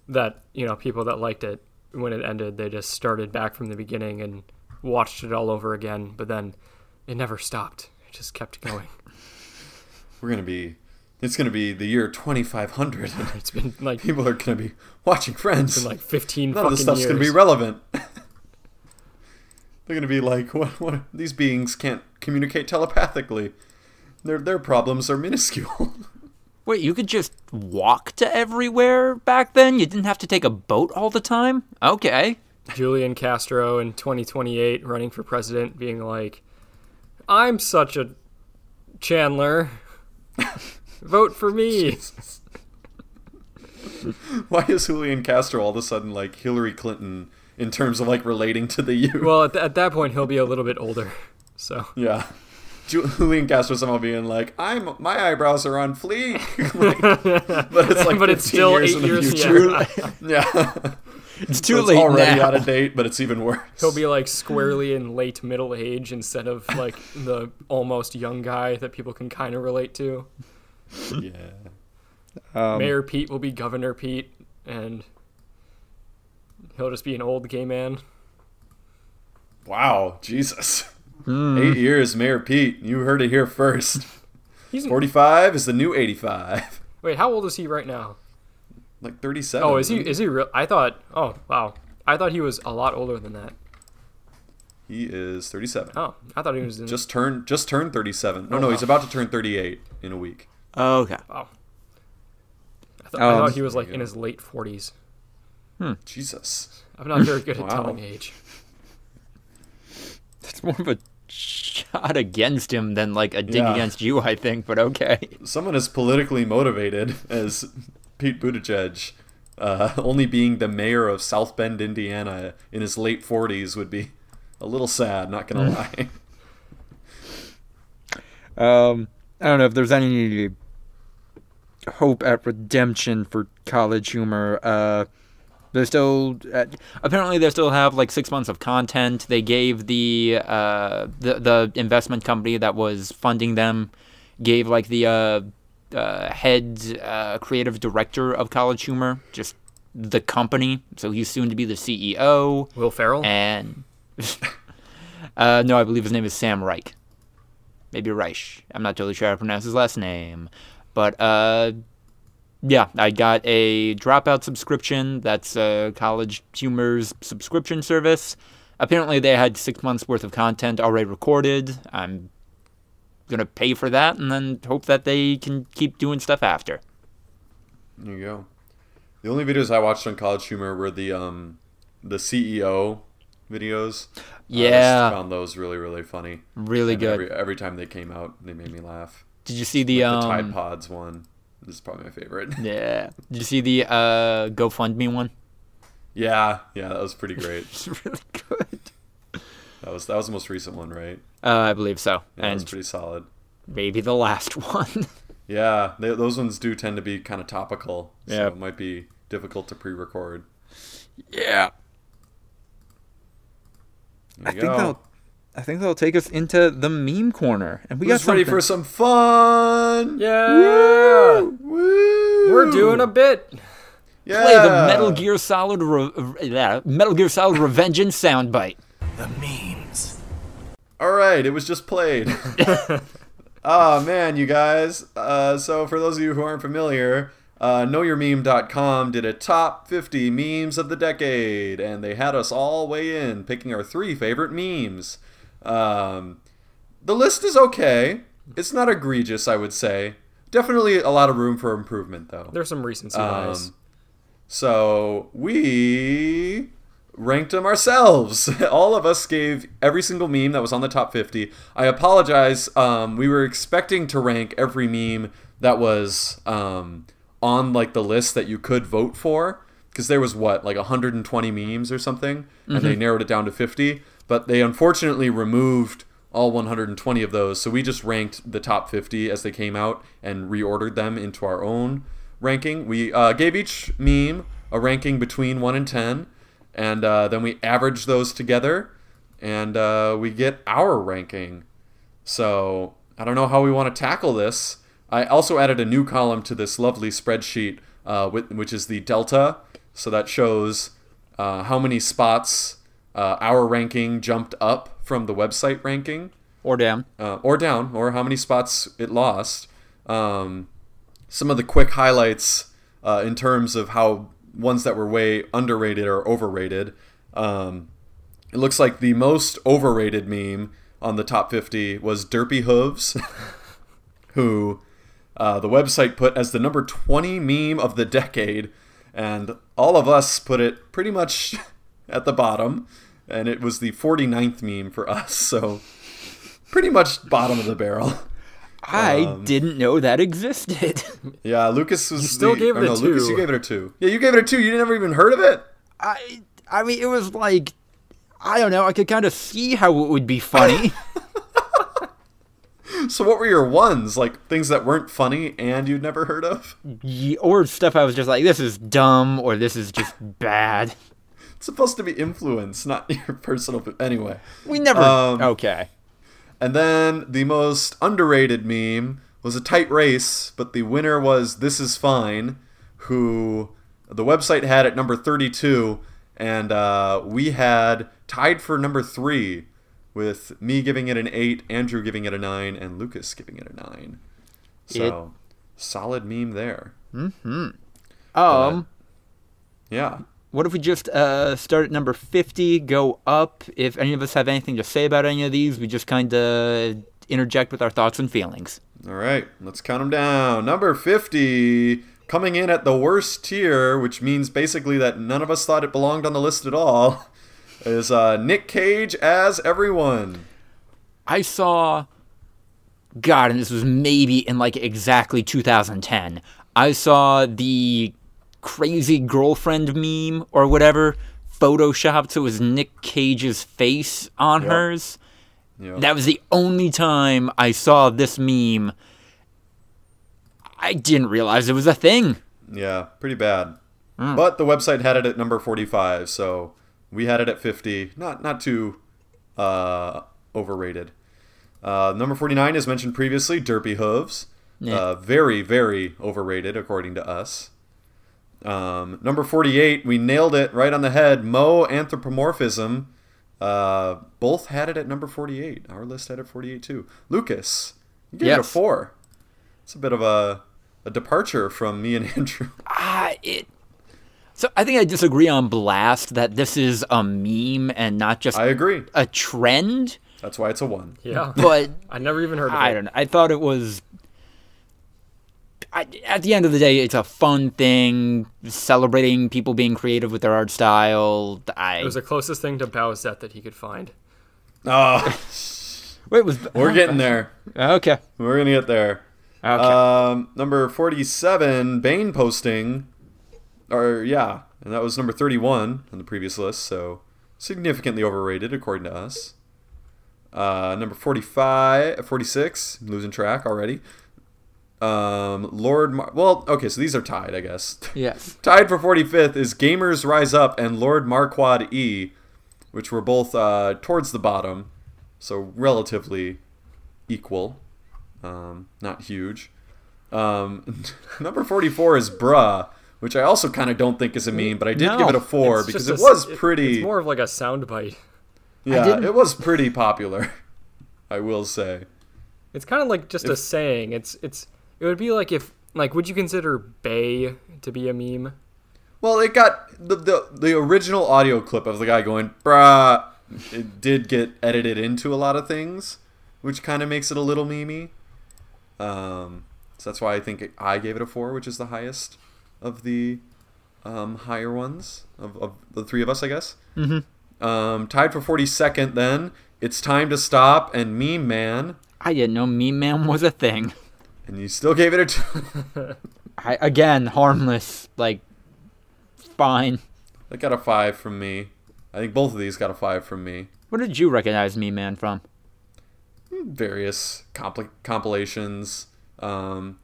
That, people that liked it, when it ended, they just started back from the beginning and watched it all over again, but then it never stopped. It just kept going. It's going to be the year 2500. It's been like... People are going to be watching Friends. It's been like 15 None fucking of the stuff's years. going to be relevant. They're going to be like, what? These beings can't communicate telepathically. Their problems are minuscule. Wait, you could just walk to everywhere back then? You didn't have to take a boat all the time? Okay. Julian Castro in 2028 running for president being like, I'm such a Chandler. Vote for me. Why is Julian Castro all of a sudden like Hillary Clinton in terms of like relating to the youth? Well, at that point, he'll be a little bit older. So yeah. Julian Castro somehow being like, my eyebrows are on fleek. But it's like but it's still 8 in the years. future. Yeah. It's too So late it's already now. out of date, but it's even worse. He'll be like squarely in late middle age instead of like the almost young guy that people can kind of relate to. Yeah. Mayor Pete will be Governor Pete, and he'll just be an old gay man. Wow, Jesus. 8 years, Mayor Pete. You heard it here first. He's 45 is the new 85. Wait, how old is he right now? Like 37. Oh, is he real? I thought. Oh, wow. I thought he was a lot older than that. He is 37. Oh, I thought he was Just turned 37. No, Oh, no, wow. he's about to turn 38 in a week. Okay. Wow. I thought he was like in his late 40s. Jesus. I'm not very good at Wow. telling age. That's more of a shot against him than like a dig Yeah. against you, I think, but okay. Someone as politically motivated as Pete Buttigieg, only being the mayor of South Bend, Indiana in his late 40s would be a little sad, not gonna lie. I don't know if there's any hope at redemption for College Humor. They still apparently they still have like 6 months of content. They gave the investment company that was funding them gave like the head creative director of College Humor just the company, so he's soon to be the CEO. Will Ferrell? And no, I believe his name is Sam Reich. Maybe Reich. I'm not totally sure how to pronounce his last name. But, yeah, I got a Dropout subscription. That's College Humor's subscription service. Apparently they had 6 months worth of content already recorded. I'm going to pay for that and then hope that they can keep doing stuff after. There you go. The only videos I watched on College Humor were the CEO videos. Yeah. I found those really, really funny. Really And good. Every time they came out, they made me laugh. Did you see The Tide Pods one. This is probably my favorite. Yeah. Did you see the GoFundMe one? Yeah, that was pretty great. It's really good. That was the most recent one, right? I believe so. Yeah, that was And pretty solid. maybe the last one. Yeah, those ones do tend to be kind of topical, so Yeah. it might be difficult to pre-record. Yeah. There you go. I think that'll take us into the meme corner, and we got Who's ready something. for some fun? Yeah. Woo! We're doing a bit. Yeah. Play the Metal Gear Solid Revengeance soundbite. The memes. All right, it was just played. Oh, man, you guys. So for those of you who aren't familiar, KnowYourMeme.com did a top 50 memes of the decade, and they had us all weigh in, picking our 3 favorite memes. The list is okay. It's not egregious, I would say. Definitely a lot of room for improvement, though. There's some recency bias. So we ranked them ourselves. All of us gave every single meme that was on the top 50. I apologize. We were expecting to rank every meme that was on like the list that you could vote for, because there was what, like 120 memes or something, and they narrowed it down to 50. But they unfortunately removed all 120 of those, so we just ranked the top 50 as they came out and reordered them into our own ranking. We gave each meme a ranking between 1 and 10, and then we averaged those together, and we get our ranking. So I don't know how we want to tackle this. I also added a new column to this lovely spreadsheet, which is the delta. So that shows how many spots our ranking jumped up from the website ranking. Or down. Or how many spots it lost. Some of the quick highlights in terms of how ones that were way underrated or overrated. It looks like the most overrated meme on the top 50 was Derpy Hooves, who the website put as the number 20 meme of the decade, and all of us put it pretty much at the bottom, and it was the 49th meme for us, so pretty much bottom of the barrel. I didn't know that existed. Yeah, Lucas was. You still gave it a 2. Lucas, you gave it a 2. Yeah, you gave it a 2. You never even heard of it. I mean, it was like, I don't know. I could kind of see how it would be funny. So what were your ones? Like things that weren't funny and you'd never heard of? Or stuff I was just like, this is dumb, or this is just bad. It's supposed to be influence, not your personal. Anyway, We never. Okay. And then the most underrated meme was a tight race, but the winner was This Is Fine, who the website had at number 32, and we had tied for number 3, with me giving it an 8, Andrew giving it a 9, and Lucas giving it a 9. So, solid meme there. Yeah. What if we just start at number 50, go up? If any of us have anything to say about any of these, we just kind of interject with our thoughts and feelings. All right, let's count them down. Number 50, coming in at the worst tier, which means basically that none of us thought it belonged on the list at all, is Nick Cage as everyone. I saw, God, and this was maybe in like exactly 2010, I saw the crazy girlfriend meme or whatever photoshopped so it was Nick Cage's face on hers. Yep. That was the only time I saw this meme. I didn't realize it was a thing. Yeah, pretty bad. But the website had it at number 45, so we had it at 50. Not too overrated. Number 49, as mentioned previously, Derpy Hooves. Yeah. Very, very overrated, according to us. Number 48, we nailed it right on the head. Mo Anthropomorphism. Both had it at number 48. Our list had it 48 too. Lucas, you gave it a 4. It's a bit of a departure from me and Andrew. So I think I disagree on blast that this is a meme and not just I agree. a trend. That's why it's a 1. Yeah. But I never even heard of it. I don't know. I thought it was... at the end of the day, it's a fun thing, celebrating people being creative with their art style. It was the closest thing to Bowsette that he could find. Oh, Wait, we're getting there. Okay. We're going to get there. Okay. Number 47, Bane posting. And that was number 31 on the previous list, so significantly overrated according to us. Number 46, losing track already. Well, okay, so these are tied, I guess. Yes. Tied for 45th is Gamers Rise Up and Lord Marquard E, which were both towards the bottom, so relatively equal, not huge. Number 44 is Bruh, which I also kind of don't think is a meme, but I did give it a 4 because it was pretty... It's more of like a soundbite. Yeah, it was pretty popular, I will say. It's kind of like just a saying. It would be like if, like, would you consider Bay to be a meme? Well, it got the original audio clip of the guy going, bruh. It did get edited into a lot of things, which kind of makes it a little memey. So that's why I think I gave it a 4, which is the highest of the higher ones of the three of us, I guess. Mm-hmm. Tied for 42nd, then it's Time to Stop and Meme Man. I didn't know Meme Man was a thing. And you still gave it a 2. Again, harmless, like, fine. That got a 5 from me. I think both of these got a 5 from me. What did you recognize Meme Man from? Various compilations. The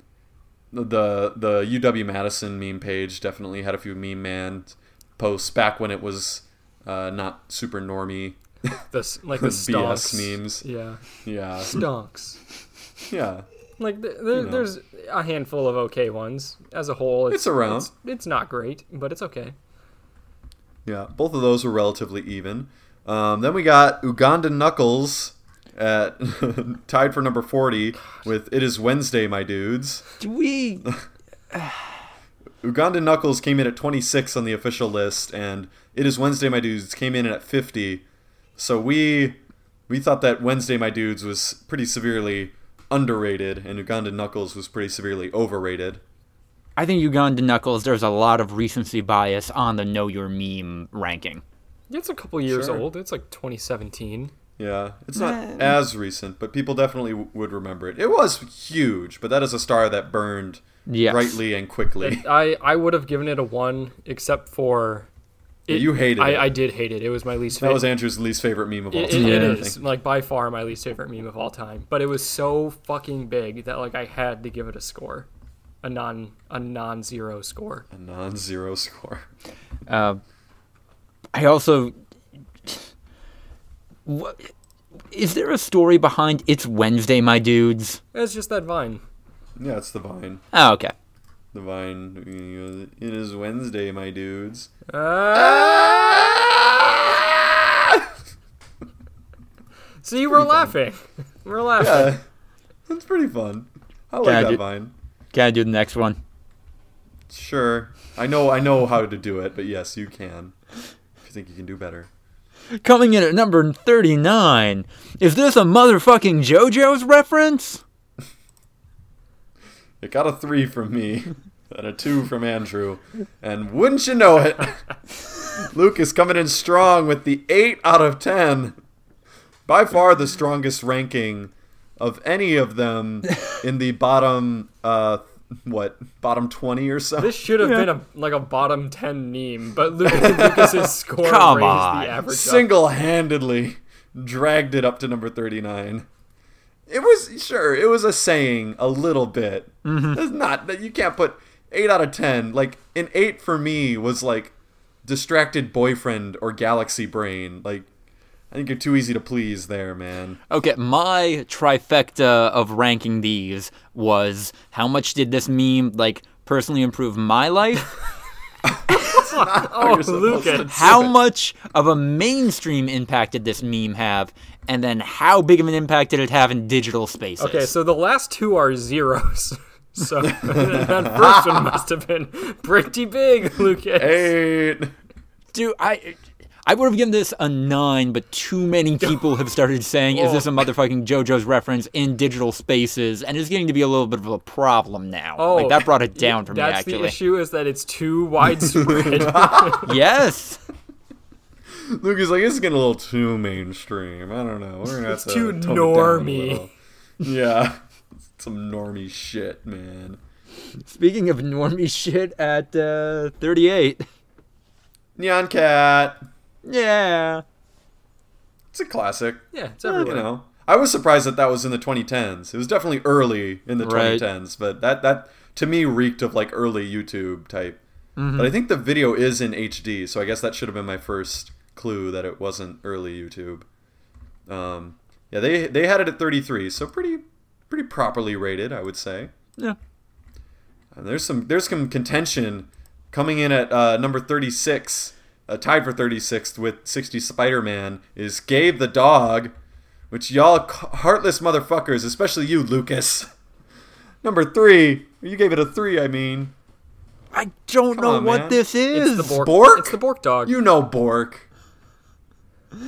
UW-Madison meme page definitely had a few Meme Man posts back when it was not super normie. The BS stonks memes. Yeah. Stonks. Yeah. Like there's a handful of okay ones. As a whole, it's around. It's not great, but it's okay. Yeah, both of those were relatively even. Then we got Uganda Knuckles at tied for number 40 with It Is Wednesday, My Dudes. Uganda Knuckles came in at 26 on the official list, and It Is Wednesday, My Dudes came in at 50. So we thought that Wednesday, My Dudes was pretty severely underrated, and Uganda Knuckles was pretty severely overrated. I think Uganda Knuckles, there's a lot of recency bias on the Know Your Meme ranking. It's a couple years old. It's like 2017. Yeah, it's not as recent, but people definitely would remember it. It was huge, but that is a star that burned brightly and quickly. I would have given it a 1, except for... you hated it. I did hate it. It was my least favorite. That was Andrew's least favorite meme of all time. It is, like, by far my least favorite meme of all time. But it was so fucking big that, like, I had to give it a score. A non-zero score. A non-zero score. I also... Is there a story behind It's Wednesday, My Dudes? It's just that Vine. Yeah, it's the Vine. Oh, okay. The Vine. It is Wednesday, my dudes. See, we're laughing. We're laughing. Yeah, that's pretty fun. I like that Vine. Can I do the next one? Sure. I know how to do it, but yes, you can. If you think you can do better. Coming in at number 39, is this a motherfucking JoJo's reference? It got a 3 from me, and a 2 from Andrew, and wouldn't you know it, Luke is coming in strong with the 8 out of 10. By far the strongest ranking of any of them in the bottom, bottom 20 or so? This should have been a bottom 10 meme, but Lucas's score raised the average Single-handedly dragged it up to number 39. It was a saying a little bit. Mm-hmm. It's not that you can't put 8 out of 10. Like, an 8 for me was like distracted boyfriend or galaxy brain. Like, I think you're too easy to please there, man. Okay, my trifecta of ranking these was how much did this meme, like, personally improve my life? Lucas. How much of a mainstream impact did this meme have? And then how big of an impact did it have in digital spaces? Okay, so the last two are zeros. So that first one must have been pretty big, Lucas. 8. Dude, I would have given this a 9, but too many people have started saying, is this a motherfucking JoJo's reference in digital spaces? And it's getting to be a little bit of a problem now. Like, that brought it down for me, actually. That's the issue, is that it's too widespread. Yes. Luke is like, this is getting a little too mainstream. I don't know. We're gonna have to too tone normie. it down a little. Yeah. Some normie shit, man. Speaking of normie shit, at 38. Neon Cat. Yeah. It's a classic. Yeah, it's everywhere. You know, I was surprised that was in the 2010s. It was definitely early in the 2010s, but that to me reeked of like early YouTube type. But I think the video is in HD, so I guess that should have been my first clue that it wasn't early YouTube. Yeah, they had it at 33, so pretty properly rated, I would say. Yeah. And there's some contention coming in at number 36, tied for 36th with 60 Spider-Man is Gabe the Dog, which y'all heartless motherfuckers, especially you, Lucas. Number 3, you gave it a 3, I mean. I don't know what this is. It's the Bork. Bork? It's the Bork dog. You know Bork.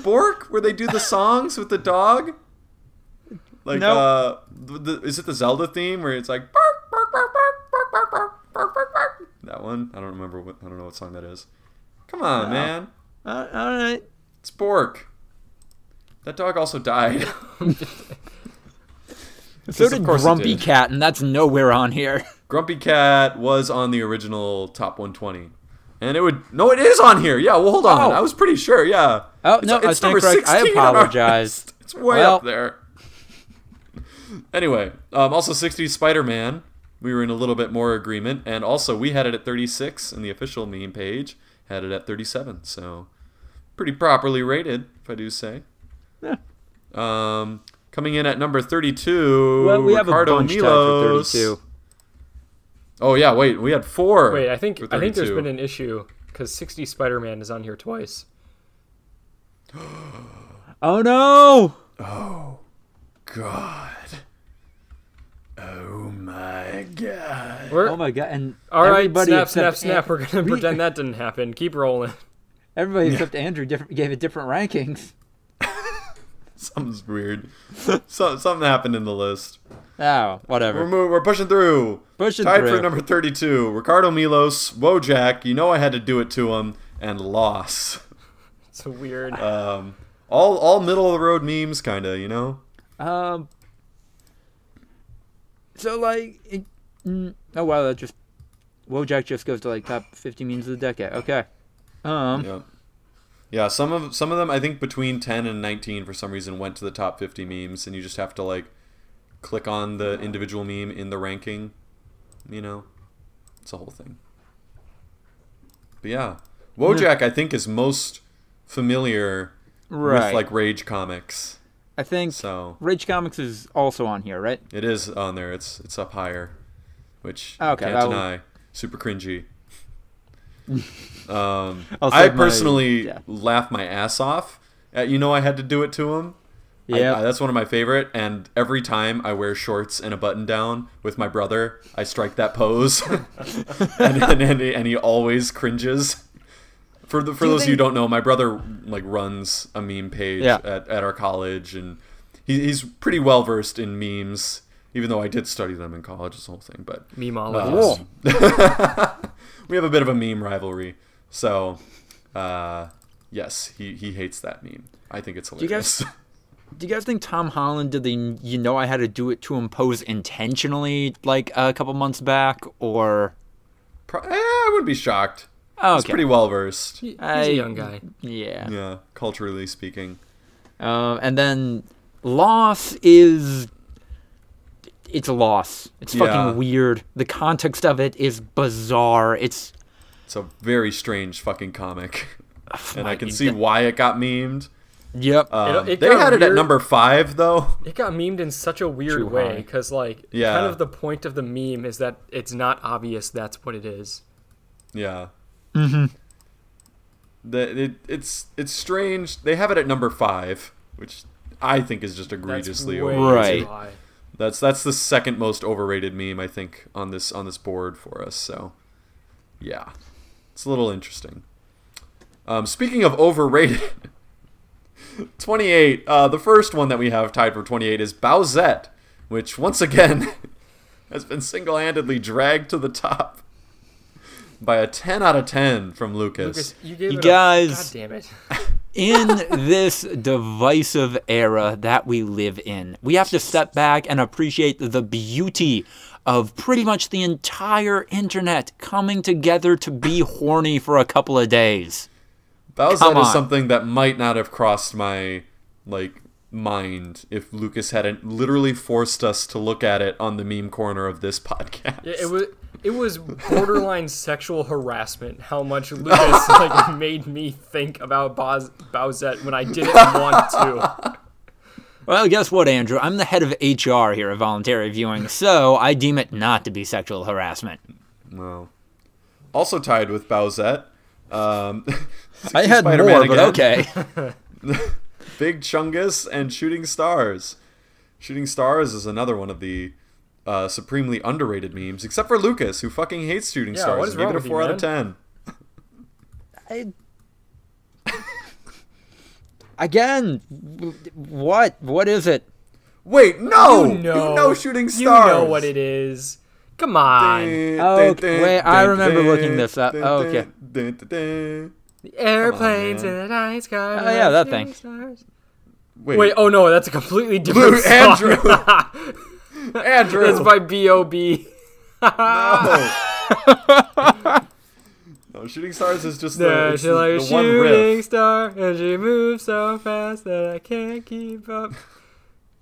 Bork, where they do the songs with the dog? Like, is it the Zelda theme where it's like bark, bark, bark, bark, bark, bark, bark, bark, bark? That one? I don't know what song that is. Come on, man. All right. It's Bork. That dog also died. So did Grumpy Cat, and that's nowhere on here. Grumpy Cat was on the original Top 120. And it is on here. Yeah, well, hold on. I was pretty sure, yeah. Oh, no, it's number 16. I apologize. It's way up there. Anyway, also 60 Spider-Man. We were in a little bit more agreement. And also, we had it at 36 in the official meme page. Had it at 37. So, pretty properly rated, if I do say. Yeah. Coming in at number 32, well, we have Ricardo a bunch Milos. Tied for 32. Oh, yeah, wait. We had 4. Wait, I think there's been an issue because 60 Spider-Man is on here twice. Oh, no! Oh, God. Oh, my God. Oh, my God. And all right, everybody snap. We're going to pretend that didn't happen. Keep rolling. Everybody except Andrew gave it different rankings. Something's weird. Something happened in the list. Oh, whatever. We're pushing through. Tied for number 32, Ricardo Milos, Wojak, You Know I Had to Do It to Him, and Loss. It's a weird. All middle of the road memes, kind of, you know. So like, oh wow, that just Wojak just goes to like top 50 memes of the decade. Okay. Yeah, some of them I think between 10 and 19 for some reason went to the top 50 memes, and you just have to like click on the individual meme in the ranking. You know, it's a whole thing. But yeah, Wojak I think is most familiar with like Rage Comics. I think so. Rage Comics is also on here, right? It is on there. It's up higher, which I can't deny. Super cringy. I personally laugh my ass off at You Know I Had to Do It to Him. Yeah, that's one of my favorite. And every time I wear shorts and a button down with my brother, I strike that pose, and he always cringes. For those of you who don't know, my brother like runs a meme page at our college, and he's pretty well versed in memes. Even though I did study them in college, this whole thing, but memeologist. We have a bit of a meme rivalry. So, yes, he hates that meme. I think it's hilarious. Do you guys think Tom Holland did the You Know I Had to Do It to Him pose intentionally like a couple months back, or? I wouldn't be shocked. Oh, he's pretty well versed. He's a young guy. Yeah, culturally speaking. And then Loss is... It's a loss. It's fucking weird. The context of it is bizarre. It's a very strange fucking comic. And I can see why it got memed. Yep. They had it at number 5, though. It got memed in such a weird way, because kind of the point of the meme is that it's not obvious that's what it is. Yeah. It's strange. They have it at number 5, which I think is just egregiously overrated. Right. That's the second most overrated meme I think on this board for us. So, yeah, it's a little interesting. Speaking of overrated, 28. The first one that we have tied for 28 is Bowsette, which once again has been single-handedly dragged to the top by a 10 out of 10 from Lucas. You gave it guys, God damn it. In this divisive era that we live in, we have to step back and appreciate the beauty of pretty much the entire internet coming together to be horny for a couple of days. Bowsette is something that might not have crossed my mind if Lucas hadn't literally forced us to look at it on the meme corner of this podcast. Yeah, it was borderline sexual harassment how much Lucas like made me think about Bowsette when I didn't want to. Well, guess what, Andrew? I'm the head of HR here at Voluntary Viewing, so I deem it not to be sexual harassment. Well, also tied with Bowsette. I had Spider-Man more, but again. okay. Big Chungus and Shooting Stars. Shooting Stars is another one of the supremely underrated memes, except for Lucas, who fucking hates Shooting Yeah, Stars. what is Gave wrong it a with 4 you, out of 10. Again, what is it? Wait, no! You know Shooting Stars! You know what it is. Come on. Okay, wait, I remember looking this up. Oh, okay. The airplanes in the night sky. Oh, yeah, that thing. Stars. Wait, oh no, that's a completely different song. Andrew! Andrew! That's by B.O.B. No. No, Shooting Stars is just the She's like a one shooting riff. star, and she moves so fast that I can't keep up.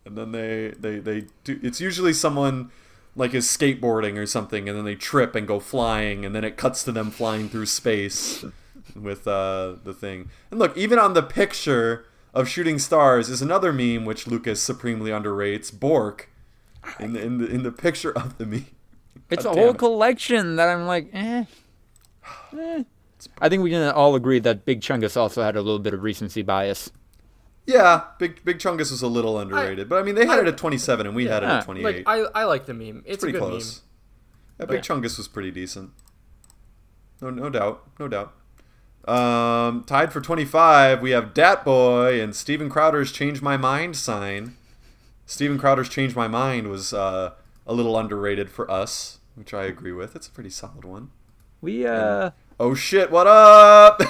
And then they do. It's usually someone like is skateboarding or something, and then they trip and go flying, and then it cuts to them flying through space with the thing. And look, even on the picture of Shooting Stars is another meme which Lucas supremely underrates. Bork in the picture of the meme. It's God a damn whole it. collection that I'm like, I think we can all agree that Big Chungus also had a little bit of recency bias. Yeah, Big Chungus was a little underrated, but I mean they had it at 27 and we had it at 28. Like I like the meme. It's a pretty good close. meme. Yeah, Big Chungus was pretty decent. No doubt. Tied for 25, we have Dat Boy and Steven Crowder's "Change My Mind" sign. Steven Crowder's "Change My Mind" was a little underrated for us, which I agree with. It's a pretty solid one. Oh shit! What up?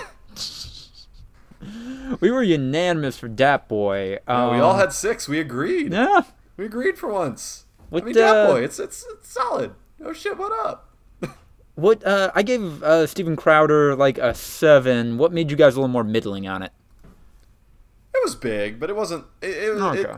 We were unanimous for Dat Boy. We all had 6. We agreed. Yeah. We agreed for once. What, I mean, Dat Boy, it's solid. Oh shit! What up? What I gave Steven Crowder like a 7. What made you guys a little more middling on it? It was big, but it wasn't. Okay.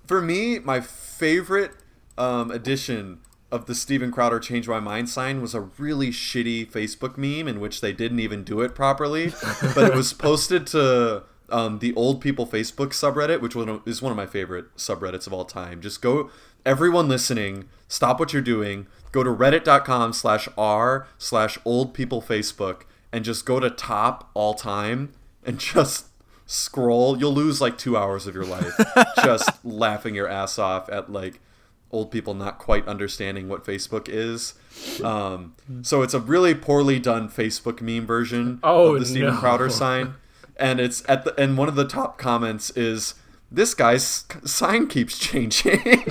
For me, my favorite edition of the Steven Crowder "Change My Mind" sign was a really shitty Facebook meme in which they didn't even do it properly, but it was posted to the Old People Facebook subreddit, which is one of my favorite subreddits of all time. Just go, everyone listening, stop what you're doing, go to reddit.com/r/oldpeoplefacebook and just go to top all time and just scroll. You'll lose like 2 hours of your life just laughing your ass off at like old people not quite understanding what Facebook is. So it's a really poorly done Facebook meme version of the Steven Crowder sign. And it's and one of the top comments is, "This guy's sign keeps changing."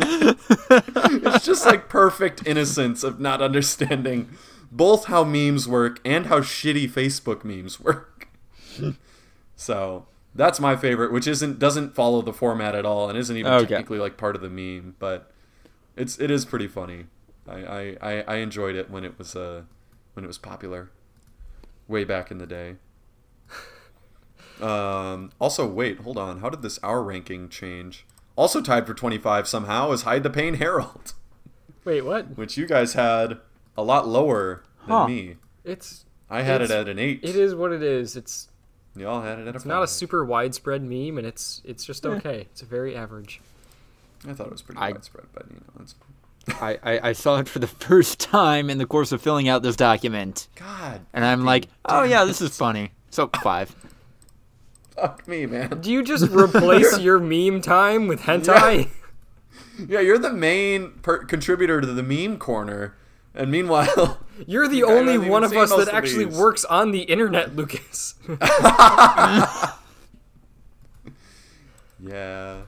It's just like perfect innocence of not understanding both how memes work and how shitty Facebook memes work. So that's my favorite, which doesn't follow the format at all and isn't even technically like part of the meme, but it is pretty funny. I enjoyed it when it was popular way back in the day. Also, wait, hold on. How did this hour ranking change? Also tied for 25 somehow is Hide the Pain Herald. Wait, what? Which you guys had a lot lower than me. I had it at an 8. It is what it is. Y'all had it at a 5. It's not a super widespread meme, and it's just okay. It's very average. I thought it was pretty widespread, but it's... I saw it for the first time in the course of filling out this document. God. And I'm like, oh yeah, this is funny. So 5. Fuck me, man. Do you just replace your meme time with hentai? Yeah, you're the main contributor to the meme corner, and meanwhile... You're the only one of us that actually works on the internet, Lucas. Yeah,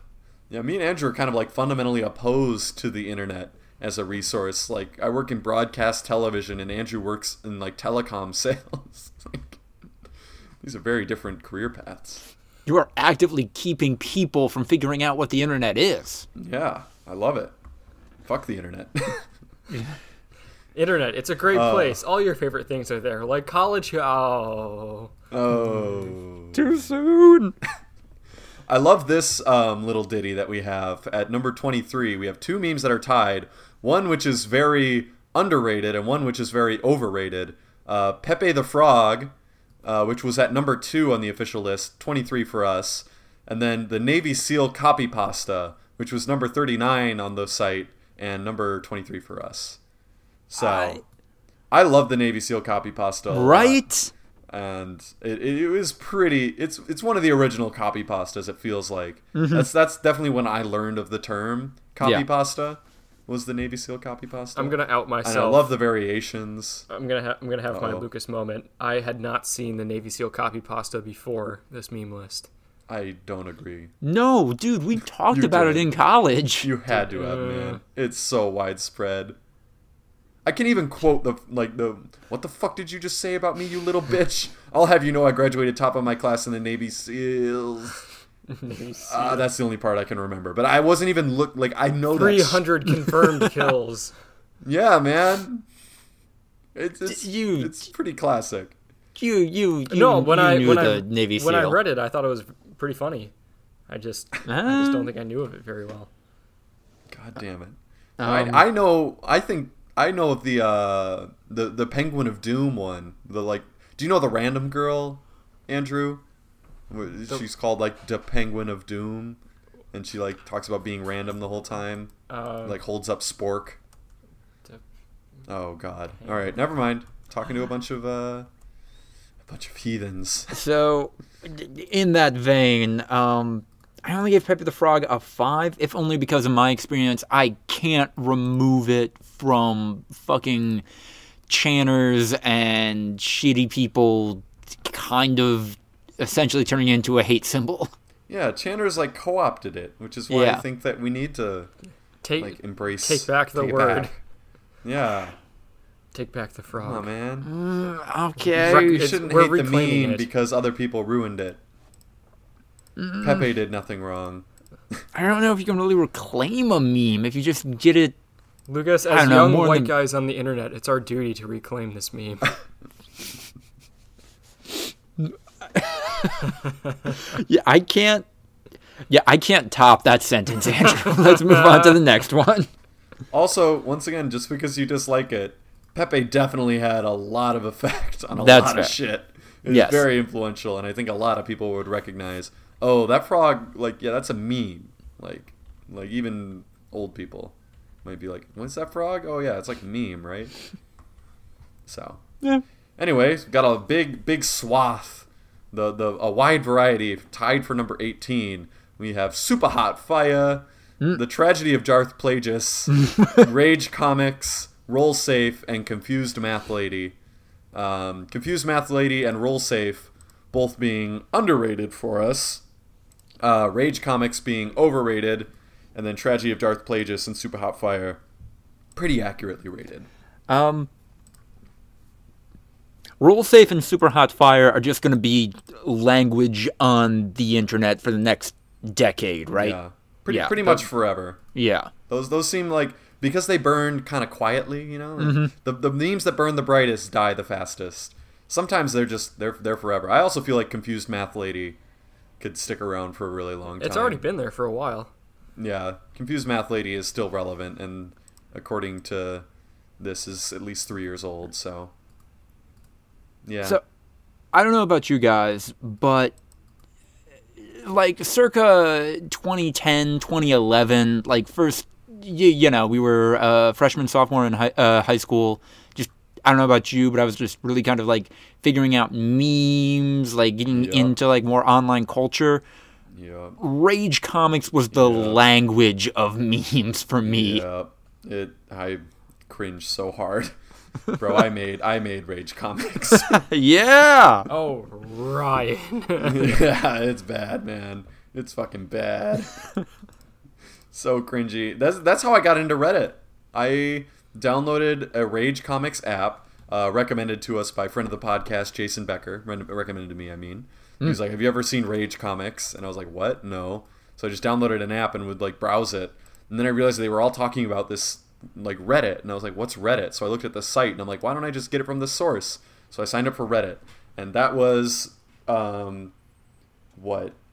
me and Andrew are kind of like fundamentally opposed to the internet as a resource. Like, I work in broadcast television, and Andrew works in like telecom sales. These are very different career paths. You are actively keeping people from figuring out what the internet is. Yeah, I love it. Fuck the internet. Internet, it's a great place. All your favorite things are there, like college. Oh. Too soon. I love this little ditty that we have at number 23. We have two memes that are tied. One which is very underrated and one which is very overrated. Pepe the Frog, which was at number 2 on the official list, 23 for us. And then the Navy SEAL copy pasta, which was number 39 on the site and number 23 for us. So I love the Navy SEAL copy pasta. Right? And it was pretty. It's one of the original copy pastas. It feels like that's definitely when I learned of the term copy pasta. Was the Navy SEAL copy pasta? I'm gonna out myself. And I love the variations. I'm gonna have my Lucas moment. I had not seen the Navy SEAL copy pasta before this meme list. I don't agree. No, dude, we talked about it in college. You had to have, man. It's so widespread. I can even quote the what the fuck did you just say about me, you little bitch? I'll have you know I graduated top of my class in the Navy SEALs. That's the only part I can remember. But I wasn't even I know 300 confirmed kills. Yeah, man. It's pretty classic. When I read it, I thought it was pretty funny. I just don't think I knew of it very well. God damn it! I know of the Penguin of Doom one. Do you know the Random Girl, Andrew? She's called the Penguin of Doom, and she talks about being random the whole time. Holds up Spork. Oh God! All right, never mind. Talking to a bunch of heathens. So, in that vein, I only gave Pepe the Frog a 5, if only because of my experience. I can't remove it from fucking channers and shitty people kind of essentially turning it into a hate symbol. Yeah, channers co-opted it, which is why I think that we need to embrace. Take back the word. Back. Yeah. Take back the frog. Oh man. Okay. You shouldn't hate the meme because other people ruined it. Pepe did nothing wrong. I don't know if you can really reclaim a meme if you just get it. Lucas, as young white guys on the internet, it's our duty to reclaim this meme. I can't top that sentence, Andrew. Let's move on to the next one. Also, once again, just because you dislike it, Pepe definitely had a lot of effect on a lot of shit. It was very influential, and I think a lot of people would recognize, oh, that frog, that's a meme. Even old people might be like, what's that frog? Oh, yeah, it's a meme, right? So, anyway, got a big swath, a wide variety, tied for number 18. We have Super Hot Fire, The Tragedy of Darth Plagueis, Rage Comics, Roll Safe, and Confused Math Lady. Confused Math Lady and Roll Safe both being underrated for us. Rage Comics being overrated, and then Tragedy of Darth Plagueis and Super Hot Fire pretty accurately rated. Roll Safe and Super Hot Fire are just going to be language on the internet for the next decade, right? Yeah, pretty much forever. Yeah, those seem because they burn kind of quietly, you know. The memes that burn the brightest die the fastest. Sometimes they're forever. I also feel like Confused Math Lady could stick around for a really long time. It's already been there for a while. Yeah, Confused Math Lady is still relevant, and according to this, is at least 3 years old. So, yeah. So, I don't know about you guys, but circa 2010, 2011, first, we were freshman, sophomore in high school. Just, I don't know about you, but I was just really kind of figuring out memes, getting into more online culture. Yeah. Rage Comics was the language of memes for me. Yeah. I cringed so hard. Bro, I made Rage Comics. Yeah. Oh, Ryan. Yeah, it's bad, man. It's fucking bad. So cringy. That's how I got into Reddit. I downloaded a Rage Comics app, recommended to us by friend of the podcast, Jason Becker. Recommended to me, I mean. He was like, have you ever seen Rage Comics? And I was like, what? No. So I just downloaded an app and would browse it. And then I realized they were all talking about this Reddit. And I was like, what's Reddit? So I looked at the site and I'm like, why don't I just get it from the source? So I signed up for Reddit. And that was,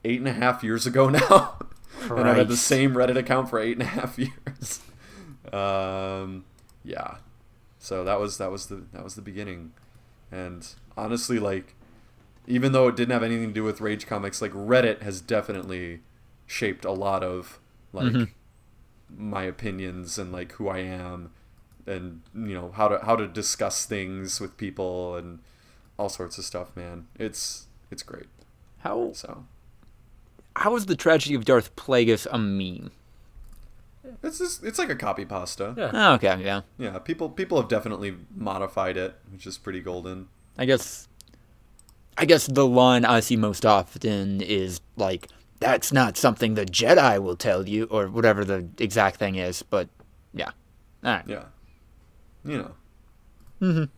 8.5 years ago now. Christ. And I've had the same Reddit account for 8.5 years. Yeah. So that was the beginning. And honestly, like, even though it didn't have anything to do with Rage Comics, like, Reddit has definitely shaped a lot of, like, my opinions and, like, who I am, and, you know, how to discuss things with people and all sorts of stuff, man. It's great. How is the tragedy of Darth Plagueis a meme? It's like a copy pasta. Yeah. Oh, okay, yeah. Yeah, people have definitely modified it, which is pretty golden. I guess the line I see most often is, like, that's not something the Jedi will tell you, or whatever the exact thing is, but, yeah. All right. Yeah. You know.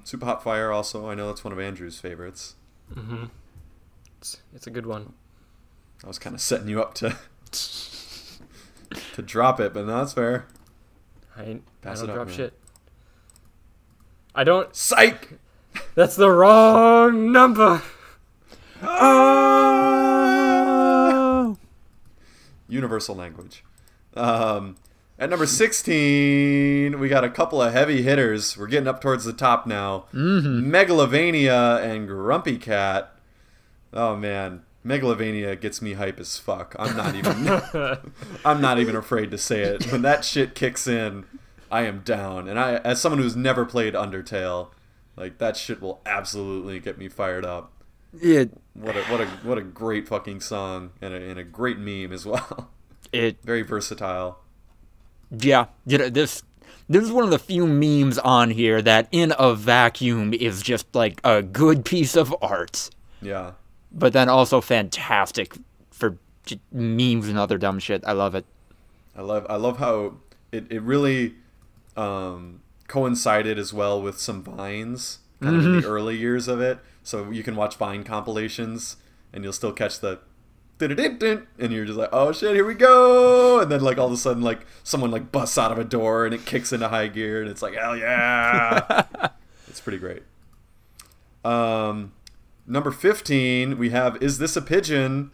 Super Hot Fire also, I know that's one of Andrew's favorites. It's a good one. I was kind of setting you up to drop it, but no, that's fair. I Pass don't it up, drop man. shit. I don't. Psych! That's the wrong number. Oh! Universal language. At number 16, we got a couple of heavy hitters. We're getting up towards the top now. Megalovania and Grumpy Cat. Oh man, Megalovania gets me hype as fuck. I'm not even afraid to say it. When that shit kicks in, I am down. And I, as someone who's never played Undertale, like, that shit will absolutely get me fired up. Yeah. What a great fucking song, and a great meme as well. Very versatile. Yeah, this is one of the few memes on here that in a vacuum is just like a good piece of art. Yeah. But then also fantastic for memes and other dumb shit. I love it. I love how it really coincided as well with some Vines kind of in the early years of it. So you can watch Vine compilations and you'll still catch the and you're just like, oh shit, here we go, and then, like, all of a sudden, like, someone, like, busts out of a door and it kicks into high gear and it's like, hell yeah. It's pretty great. Number 15, we have Is This a Pigeon?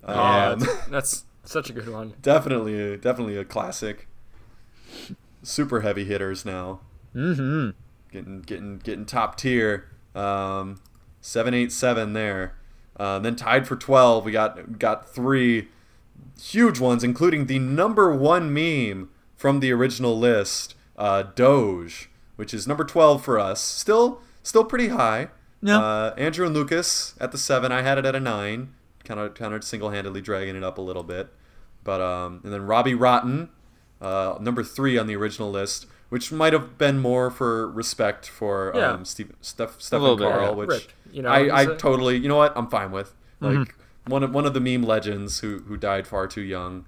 That's such a good one. Definitely a classic. Super heavy hitters now. Getting top tier. 787 there. Then tied for 12, we got 3 huge ones, including the number 1 meme from the original list, Doge, which is number 12 for us. Still pretty high. Yeah. Andrew and Lucas at the 7. I had it at a 9. Kind of single-handedly dragging it up a little bit. But and then Robbie Rotten, number 3 on the original list, which might have been more for respect for Stephen Carl, which Ripped, you know, I totally, you know what, I'm fine with. Like, one of the meme legends who died far too young.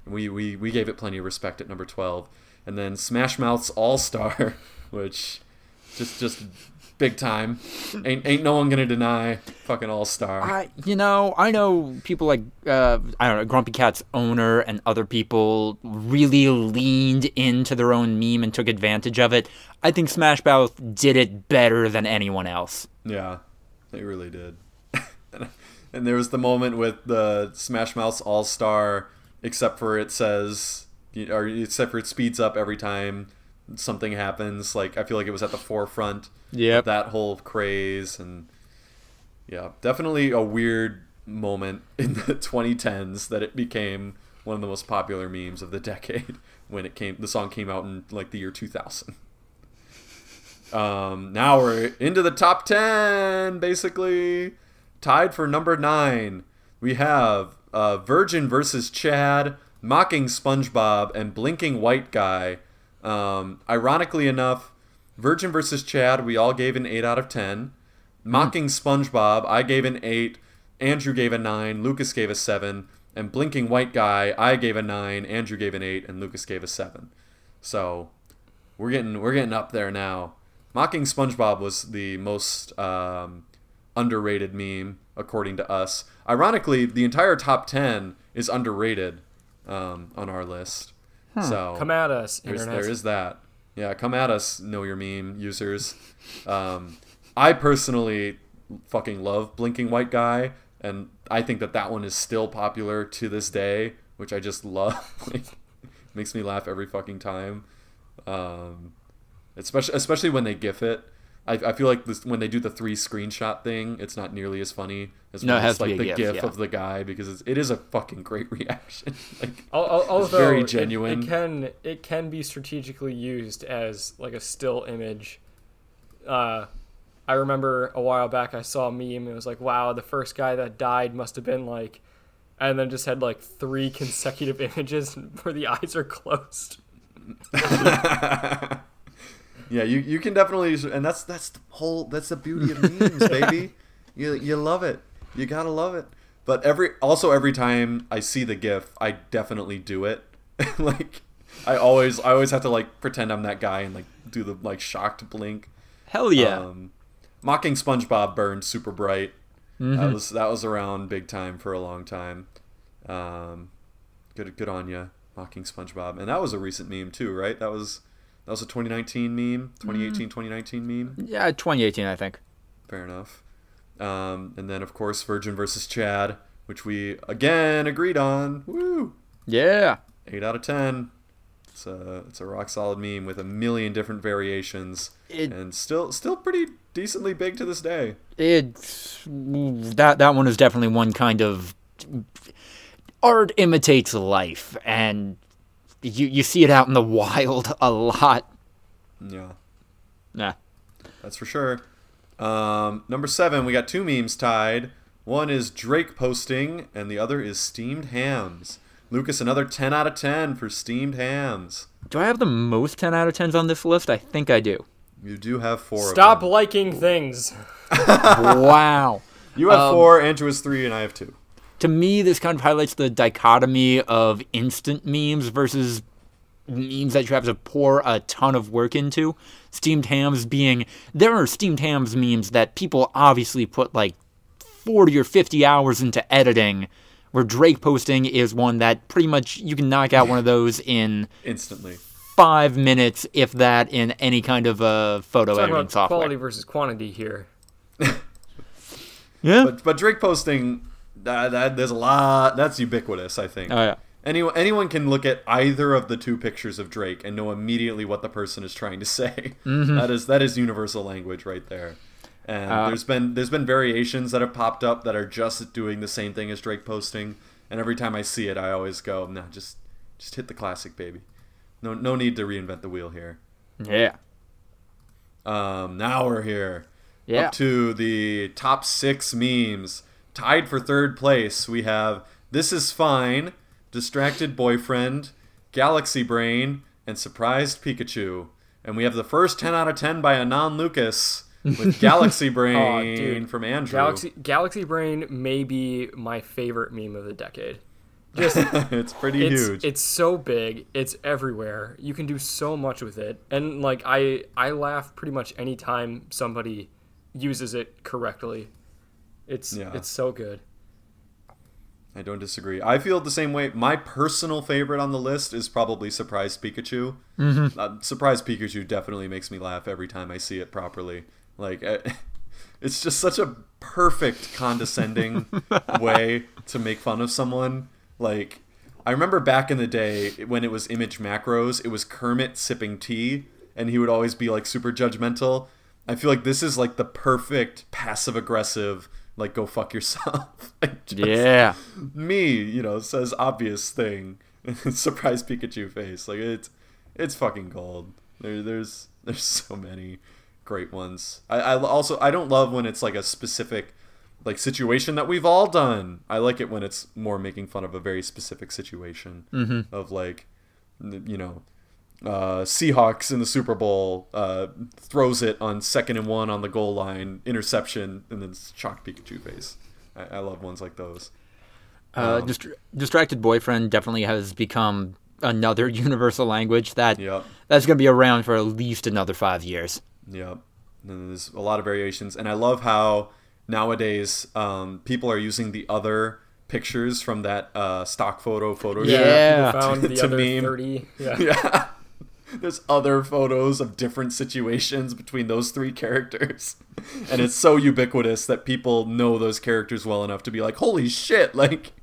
We gave it plenty of respect at number 12. And then Smash Mouth's All-Star, which just big time. Ain't no one gonna deny fucking All-Star. I know people like I don't know, Grumpy Cat's owner and other people really leaned into their own meme and took advantage of it. I think Smash Mouth did it better than anyone else. Yeah, they really did. And there was the moment with the Smash Mouth's All-Star, except for it speeds up every time something happens. Like, I feel like it was at the forefront of that whole craze. And yeah, definitely a weird moment in the 2010s that it became one of the most popular memes of the decade when the song came out in, like, the year 2000. Now we're into the top 10, basically. Tied for number 9, we have Virgin versus Chad, Mocking SpongeBob, and Blinking White Guy. Ironically enough, Virgin versus Chad, we all gave an 8 out of 10. Mocking SpongeBob, I gave an 8. Andrew gave a 9. Lucas gave a 7. And Blinking White Guy, I gave a 9. Andrew gave an 8. And Lucas gave a 7. So we're getting up there now. Mocking SpongeBob was the most underrated meme, according to us. Ironically, the entire top 10 is underrated on our list. So come at us, internet. There is that. Yeah, come at us, Know Your Meme users. I personally fucking love Blinking White Guy, and I think that one is still popular to this day, which I just love. Like, makes me laugh every fucking time. Especially when they GIF it. I feel like when they do the 3 screenshot thing, it's not nearly as funny as when it's like the GIF of the guy, because it is a fucking great reaction. Like, although it's very genuine. It can be strategically used as like a still image. I remember a while back I saw a meme. It was like, wow, the first guy that died must have been like, and then just had like 3 consecutive images where the eyes are closed. Yeah, you can definitely, and that's the beauty of memes, baby. You love it. You gotta love it. But every time I see the GIF, I definitely do it. Like, I always have to like pretend I'm that guy and like do the like shocked blink. Hell yeah. Mocking SpongeBob burned super bright. Mm-hmm. That was around big time for a long time. Good on ya, mocking SpongeBob, and that was a recent meme too, right? That was a 2019 meme, 2018-2019 meme. Yeah, 2018, I think. Fair enough. And then of course Virgin versus Chad, which we again agreed on. Woo! Yeah. 8 out of 10. It's a rock solid meme with a million different variations, and still pretty decently big to this day. That one is definitely one kind of art imitates life, and you see it out in the wild a lot. Yeah. Nah. That's for sure. Number 7, we got 2 memes tied. One is Drake posting, and the other is steamed hams. Lucas, another 10 out of 10 for steamed hams. Do I have the most 10 out of 10s on this list? I think I do. You do have 4 Stop of them. liking things. Wow. You have 4, Andrew has 3, and I have 2. To me, this kind of highlights the dichotomy of instant memes versus memes that you have to pour a ton of work into. Steamed hams being... There are steamed hams memes that people obviously put like 40 or 50 hours into editing, where Drake posting is one that pretty much you can knock out one of those in... Instantly. 5 minutes, if that, in any kind of photo Talking editing about software. quality versus quantity here. Yeah. But Drake posting... there's a lot. That's ubiquitous, I think. Oh, yeah. Anyone can look at either of the 2 pictures of Drake and know immediately what the person is trying to say. Mm-hmm. That is universal language right there. And there's been variations that have popped up that are just doing the same thing as Drake posting. And every time I see it, I always go, "Nah, just hit the classic, baby. No need to reinvent the wheel here." Yeah. Now we're here. Yeah. Up to the top 6 memes. Tied for 3rd place, we have This Is Fine, Distracted Boyfriend, Galaxy Brain, and Surprised Pikachu. And we have the first 10 out of 10 by Anon Lucas with Galaxy Brain from Andrew. Galaxy Brain may be my favorite meme of the decade. Just it's pretty huge. It's so big. It's everywhere. You can do so much with it. And like I laugh pretty much any time somebody uses it correctly. It's so good. I don't disagree. I feel the same way. My personal favorite on the list is probably Surprised Pikachu. Mm-hmm. Surprised Pikachu definitely makes me laugh every time I see it properly. Like, it's just such a perfect condescending way to make fun of someone. Like, I remember back in the day when it was image macros, it was Kermit sipping tea, and he would always be like super judgmental. I feel like this is like the perfect passive-aggressive, like, go fuck yourself. Yeah. Me, says obvious thing. Surprise Pikachu face. Like, it's fucking gold. There's so many great ones. I don't love when it's like a specific like situation that we've all done. I like it when it's more making fun of a very specific situation of like, Seahawks in the Super Bowl throws it on 2nd and 1 on the goal line, interception, and then shocked Pikachu face. I love ones like those. Distracted Boyfriend definitely has become another universal language that's going to be around for at least another 5 years. Yep. And there's a lot of variations, and I love how nowadays people are using the other pictures from that stock photo Yeah, found the other meme. 30. Yeah. there's other photos of different situations between those three characters. And it's so ubiquitous that people know those characters well enough to be like, holy shit, like,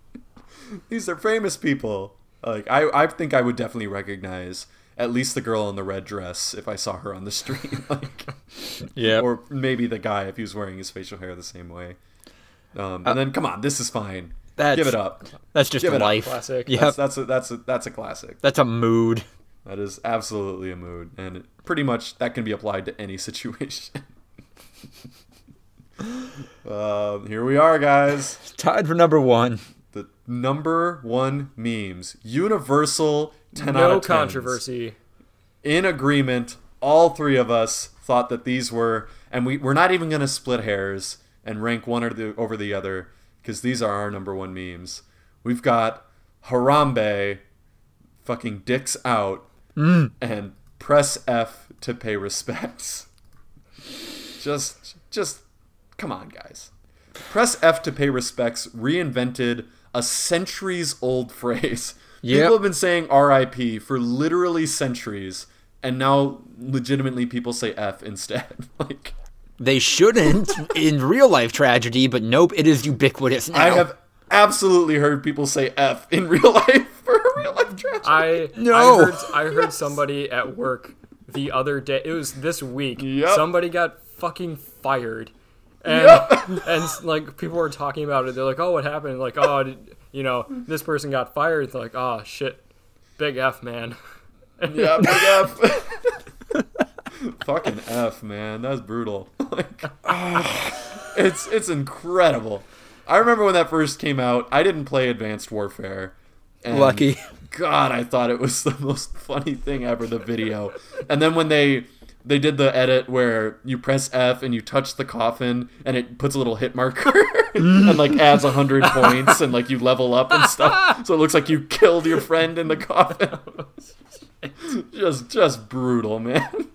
these are famous people. Like, I think I would definitely recognize at least the girl in the red dress if I saw her on the street. Like, yeah. Or maybe the guy if he was wearing his facial hair the same way. And then, come on, this is fine. Give it up. That's just a life. Classic. Yep. That's a classic. That's a mood. That is absolutely a mood, and pretty much that can be applied to any situation. Here we are, guys. Tied for number one. The number one memes. Universal 10 out No of 10s. controversy. In agreement, all three of us thought that these were, and we're not even going to split hairs and rank one over the other, because these are our number one memes. We've got Harambe, fucking dicks out, and press F to pay respects. Just, come on, guys. Press F to pay respects reinvented a centuries-old phrase. Yep. People have been saying RIP for literally centuries, and now legitimately people say F instead. Like, They shouldn't in real life tragedy, but nope, it is ubiquitous now. I have absolutely heard people say F in real life for a real life tragedy. I heard somebody at work the other day. It was this week. Yep. Somebody got fucking fired, and and like people were talking about it. They're like, "Oh, what happened?" Like, "Oh, this person got fired." They're like, "Oh shit, big F, man." Yeah, big F. Fucking F, man. That's brutal. Like, it's incredible. I remember when that first came out, I didn't play Advanced Warfare. And Lucky. God, I thought it was the most funny thing ever, the video. And then when they did the edit where you press F and you touch the coffin and it puts a little hit marker and like adds 100 points and like you level up and stuff. So it looks like you killed your friend in the coffin. Just brutal, man.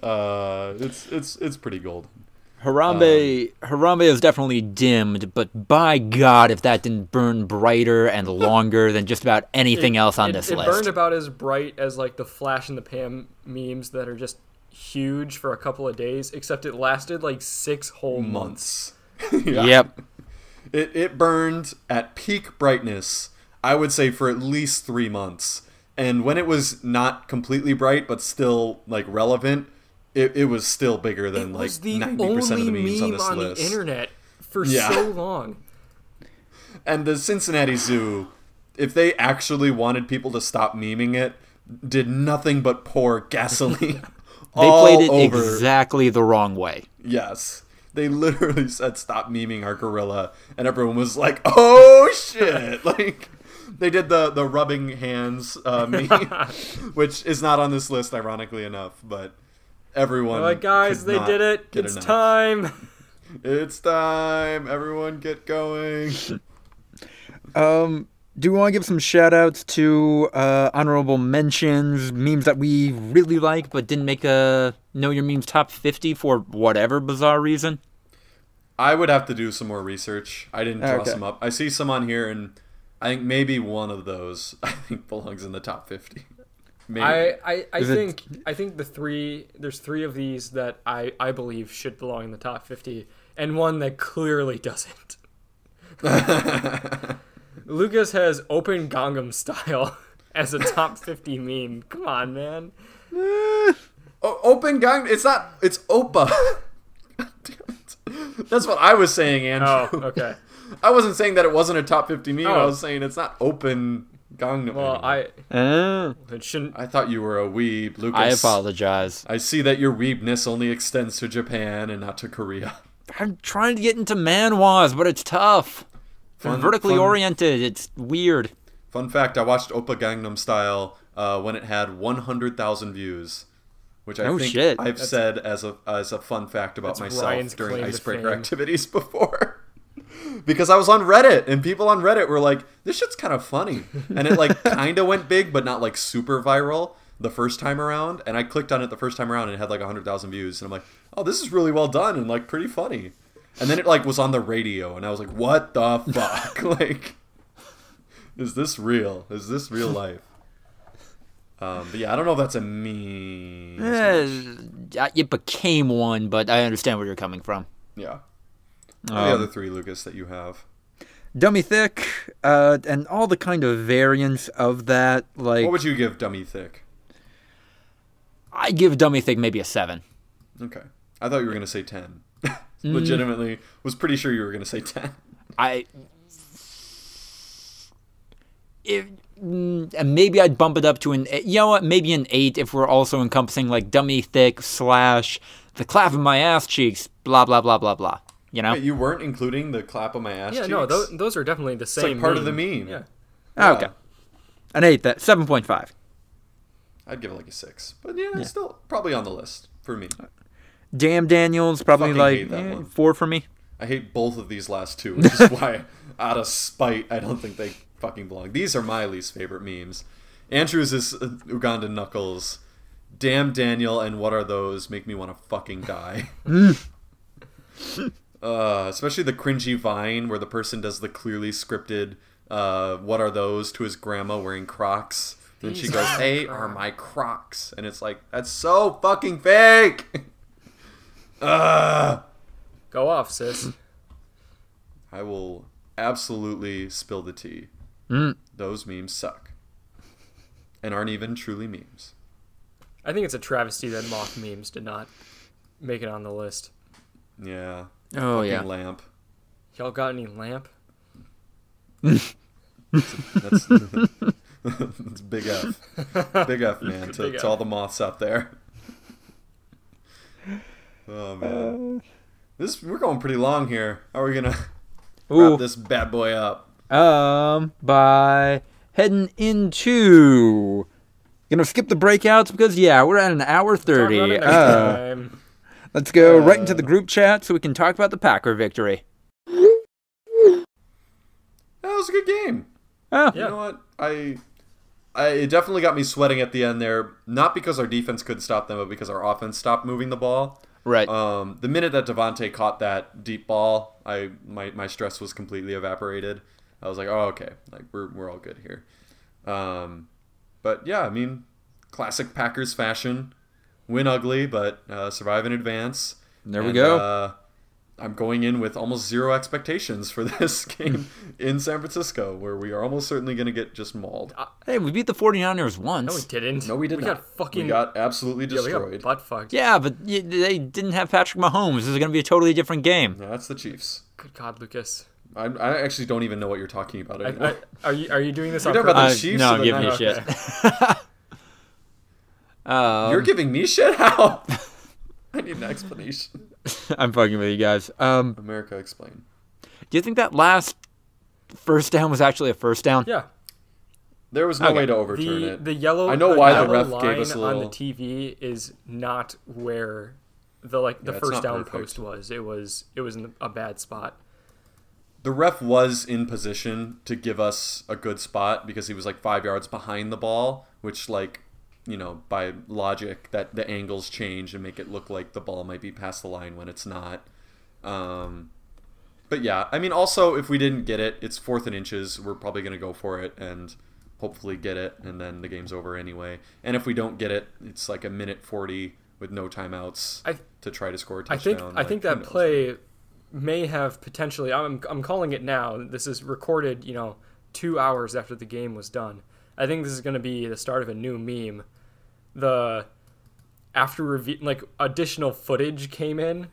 It's pretty golden. Harambe is definitely dimmed, but by God, if that didn't burn brighter and longer than just about anything else on this list. It burned about as bright as like the Flash and the Pam memes that are just huge for a couple of days, except it lasted like 6 whole months. Yeah. Yep. It burned at peak brightness, I would say, for at least 3 months. And when it was not completely bright, but still like relevant, it was still bigger than like 90% of the memes on this list. The internet for so long. And the Cincinnati Zoo, if they actually wanted people to stop memeing it, did nothing but pour gasoline. They played it exactly the wrong way. Yes. They literally said, stop memeing our gorilla. And everyone was like, oh shit. Like, they did the rubbing hands meme, which is not on this list, ironically enough, but everyone. They're like, guys, they did it. It's time. It's time. Everyone get going. Do we want to give some shout-outs to honorable mentions, memes that we really like but didn't make a Know Your Memes top 50 for whatever bizarre reason? I would have to do some more research. I didn't draw some up. I see some on here, and I think maybe one of those belongs in the top 50. Maybe. I think there's 3 of these that I believe should belong in the top 50, and one that clearly doesn't. Lucas has Open Gangnam Style as a top 50 meme. Come on, man. Open Gangnam, it's Oppa. God damn it. That's what I was saying, Andrew. Oh, okay. I wasn't saying that it wasn't a top 50 meme. I was saying it's not Open Gangnam. Well, it shouldn't. I thought you were a weeb, Lucas. I apologize. I see that your weebness only extends to Japan and not to Korea. I'm trying to get into manhwas, but it's tough. Vertically oriented, it's weird. Fun fact, I watched Oppa Gangnam Style when it had 100,000 views, which I think I've said as a fun fact about myself Ryan's during claim to icebreaker fame. activities before. Because I was on Reddit, and people on Reddit were like, this shit's kind of funny. And it like kind of went big, but not like super viral the first time around. And I clicked on it the first time around, and it had like 100,000 views. And I'm like, oh, this is really well done and like pretty funny. And then it like was on the radio, and I was like, what the fuck? Like, is this real? Is this real life? But yeah, I don't know if that's a meme. It became one, but I understand where you're coming from. Yeah. What are the other three, Lucas, that you have? Dummy Thick, and all the kind of variants of that. Like, What would you give Dummy Thick? I give Dummy Thick maybe a 7. Okay. I thought you were going to say 10. Legitimately, was pretty sure you were going to say 10. And maybe I'd bump it up to maybe an 8 if we're also encompassing like Dummy Thick / the clap in my ass cheeks, blah blah blah blah blah. You know? Wait, you weren't including the clap on my ass cheeks? Yeah, no, those are definitely the same. It's like part of the meme. Yeah. Okay, an 8. That 7.5. I'd give it like a 6, but yeah, it's still probably on the list for me. Damn Daniels probably Fucking hate that one. 4 for me. I hate both of these last two, which is why, out of spite, I don't think they fucking belong. These are my least favorite memes. Andrew's is Ugandan Knuckles. Damn Daniel and what are those make me want to fucking die. Especially the cringy Vine where the person does the clearly scripted what are those to his grandma wearing Crocs. And she goes, "Hey, are my Crocs?" And it's like, that's so fucking fake. Go off, sis. I will absolutely spill the tea. Those memes suck. And aren't even truly memes. I think it's a travesty that mock memes did not make it on the list. Yeah. Oh, fucking yeah. Lamp. Y'all got any lamp? That's big F. Big F, man, to all the moths out there. Oh, man. We're going pretty long here. How are we going to wrap this bad boy up? By heading into... Gonna skip the breakouts because, we're at an hour 30. Talk about it next time. Let's go right into the group chat so we can talk about the Packer victory. That was a good game. Oh. You know what? It definitely got me sweating at the end there. Not because our defense couldn't stop them, but because our offense stopped moving the ball. Right. The minute that Devontae caught that deep ball, my stress was completely evaporated. I was like, oh, okay, like we're all good here. But yeah, I mean, classic Packers fashion. Win ugly, but survive in advance. There we go. I'm going in with almost zero expectations for this game in San Francisco, where we are almost certainly going to get just mauled. Hey, we beat the 49ers once. No, we didn't. No, we did not. We got absolutely destroyed. We got butt fucked. Yeah, but they didn't have Patrick Mahomes. This is going to be a totally different game. Yeah, that's the Chiefs. Good God, Lucas. I actually don't even know what you're talking about anymore. Are you doing this You're on talking about purpose? the Chiefs? No, or I'm the giving you Niners? shit. You're giving me shit? How? I need an explanation. I'm fucking with you guys. America, explain. Do you think that last first down was actually a first down? Yeah. There was no way to overturn it. The yellow. I know why the yellow ref gave us a line little. on the TV is not where the it's first not down perfect. post was. It was in a bad spot. The ref was in position to give us a good spot because he was like 5 yards behind the ball, which by logic that the angles change and make it look like the ball might be past the line when it's not. But yeah, I mean, also if we didn't get it, it's 4th and inches. We're probably going to go for it and hopefully get it, and then the game's over anyway. And if we don't get it, it's like a minute 40 with no timeouts to try to score a touchdown. I think that play may have potentially. I'm calling it now. This is recorded, 2 hours after the game was done. I think this is going to be the start of a new meme. After additional footage came in.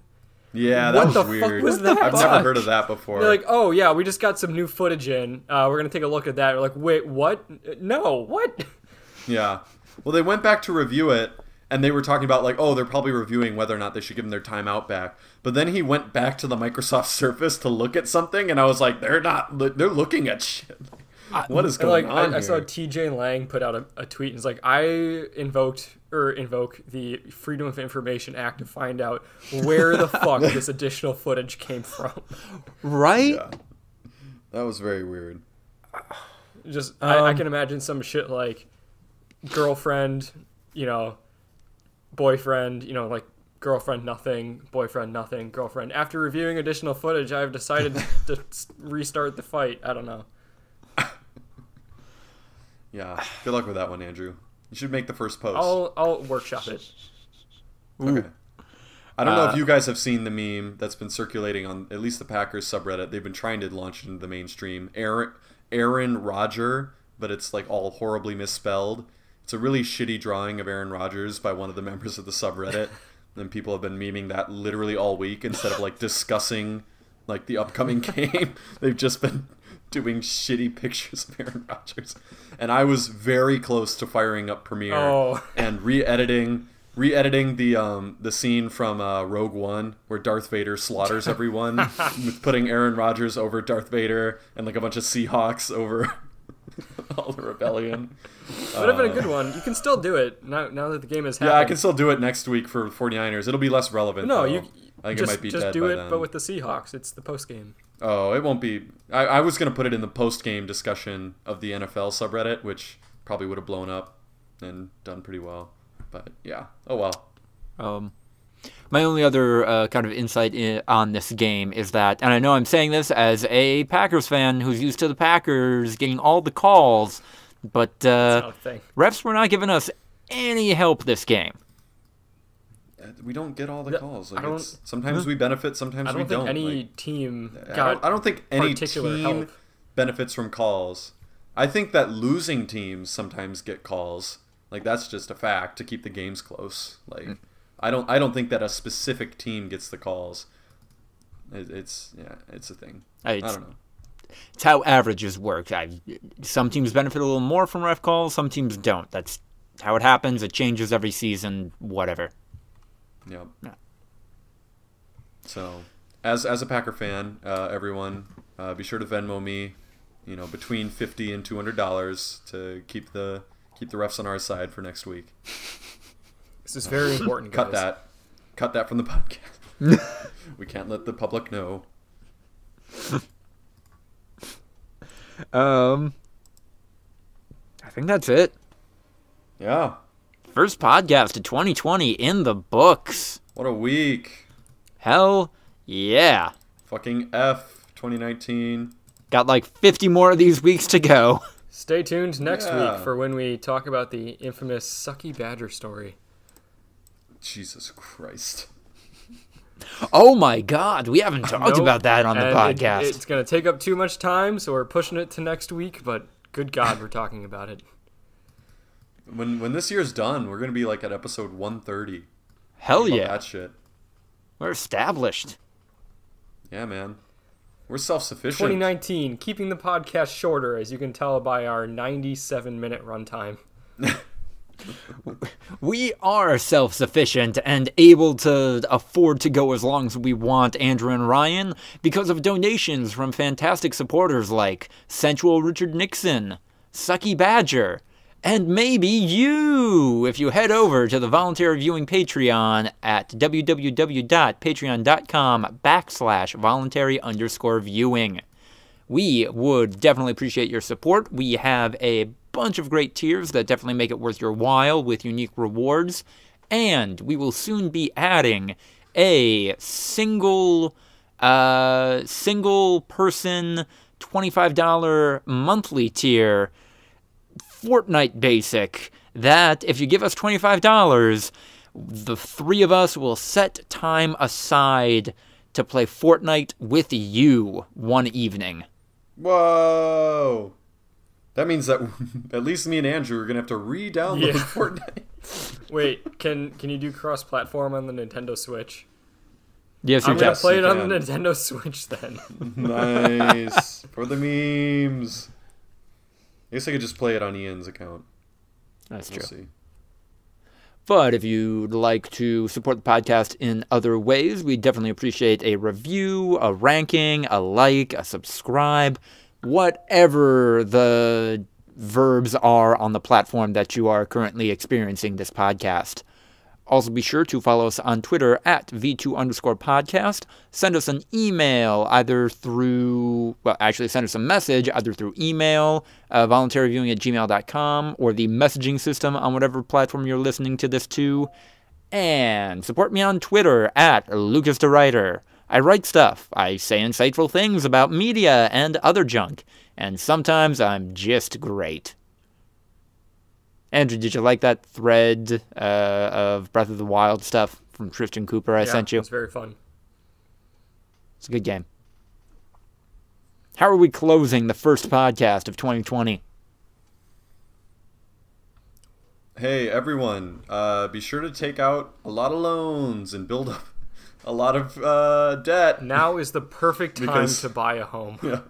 Yeah, that What was the weird. fuck was that? I've never heard of that before. They're like, oh yeah, we just got some new footage in. We're gonna take a look at that. We're like, wait, what? No, what? Yeah. Well, they went back to review it, and they were talking about they're probably reviewing whether or not they should give them their timeout back. But then he went back to the Microsoft Surface to look at something, and I was like, they're looking at shit. What is going on here? I saw TJ Lang put out a tweet and it's like, I invoke the Freedom of Information Act to find out where the fuck this additional footage came from. Right? Yeah. That was very weird. Just I can imagine some shit like girlfriend, boyfriend, girlfriend nothing, boyfriend nothing, girlfriend. After reviewing additional footage, I've decided to restart the fight. I don't know. Yeah. Good luck with that one, Andrew. You should make the first post. I'll workshop it. Okay. I don't know if you guys have seen the meme that's been circulating on at least the Packers subreddit. They've been trying to launch it into the mainstream. Aaron Rodger, but it's like all horribly misspelled. It's a really shitty drawing of Aaron Rodgers by one of the members of the subreddit. And people have been memeing that literally all week instead of like discussing like the upcoming game. They've just been doing shitty pictures of Aaron Rodgers. And I was very close to firing up Premiere and re-editing the scene from Rogue One where Darth Vader slaughters everyone, with putting Aaron Rodgers over Darth Vader and like a bunch of Seahawks over all the rebellion. Would have been a good one. You can still do it now that the game is happening. Yeah, I can still do it next week for 49ers. It'll be less relevant. No, though. I think it might be just dead do by it, then. but with the Seahawks. It's the post game. Oh, it won't be. I was going to put it in the post game discussion of the NFL subreddit, which probably would have blown up and done pretty well. But yeah, oh well. My only other kind of insight on this game is that, and I know I'm saying this as a Packers fan who's used to the Packers getting all the calls, but refs were not giving us any help this game. We don't get all the calls. Like sometimes we benefit, sometimes we don't. I don't think any team got I don't think any particular team help. benefits from calls. I think that losing teams sometimes get calls. Like that's just a fact to keep the games close. Like I don't think that a specific team gets the calls. It's a thing. I don't know. It's how averages work. Some teams benefit a little more from ref calls. Some teams don't. That's how it happens. It changes every season. Whatever. Yep. Yeah. So, as a Packer fan, everyone, be sure to Venmo me, between $50 and $200 to keep the refs on our side for next week. This is very important, guys. Cut that from the podcast. We can't let the public know. I think that's it. Yeah. First podcast of 2020 in the books. What a week. Hell yeah. Fucking F 2019. Got like 50 more of these weeks to go. Stay tuned next week for when we talk about the infamous Sucky Badger story. Jesus Christ. Oh my God, we haven't talked about that on the podcast. It's going to take up too much time, so we're pushing it to next week, but good God, we're talking about it. When this year's done, we're going to be like at episode 130. Hell yeah. That shit. We're established. Yeah, man. We're self-sufficient. 2019, keeping the podcast shorter, as you can tell by our 97-minute runtime. We are self-sufficient and able to afford to go as long as we want, Andrew and Ryan, because of donations from fantastic supporters like Sensual Richard Nixon, Sucky Badger, and maybe you, if you head over to the Voluntary Viewing Patreon at www.patreon.com/voluntary_viewing. We would definitely appreciate your support. We have a bunch of great tiers that definitely make it worth your while with unique rewards. And we will soon be adding a single person $25 monthly tier, Fortnite Basic, that if you give us $25, the three of us will set time aside to play Fortnite with you one evening. Whoa! That means that at least me and Andrew are going to have to re-download Fortnite. Wait, can you do cross-platform on the Nintendo Switch? Yes, you I'm going to play it on the Nintendo Switch then. Nice. For the memes. I guess I could just play it on Ian's account. That's true. We'll see. But if you'd like to support the podcast in other ways, we definitely appreciate a review, a ranking, a like, a subscribe, whatever the verbs are on the platform that you are currently experiencing this podcast. Also, be sure to follow us on Twitter at V2_podcast. Send us an email send us a message either through email, voluntaryviewing@gmail.com, or the messaging system on whatever platform you're listening to this to. And support me on Twitter at LucasTheWriter. I write stuff. I say insightful things about media and other junk. And sometimes I'm just great. Andrew, did you like that thread of Breath of the Wild stuff from Tristan Cooper I sent you? It's very fun. It's a good game. How are we closing the first podcast of 2020? Hey, everyone, be sure to take out a lot of loans and build up a lot of debt. Now is the perfect time to buy a home. Yeah.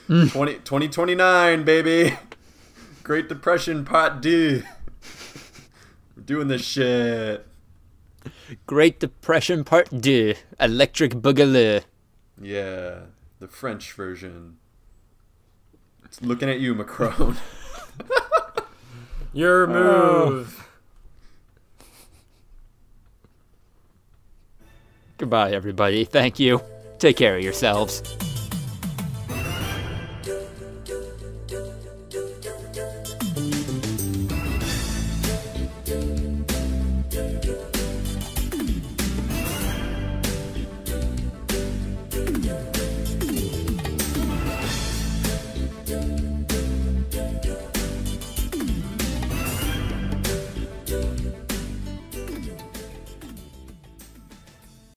2029, baby. Great Depression Part 2. We're doing this shit. Great Depression Part 2. Electric Boogaloo. Yeah, the French version. It's looking at you, Macron. Your move. Goodbye, everybody. Thank you. Take care of yourselves.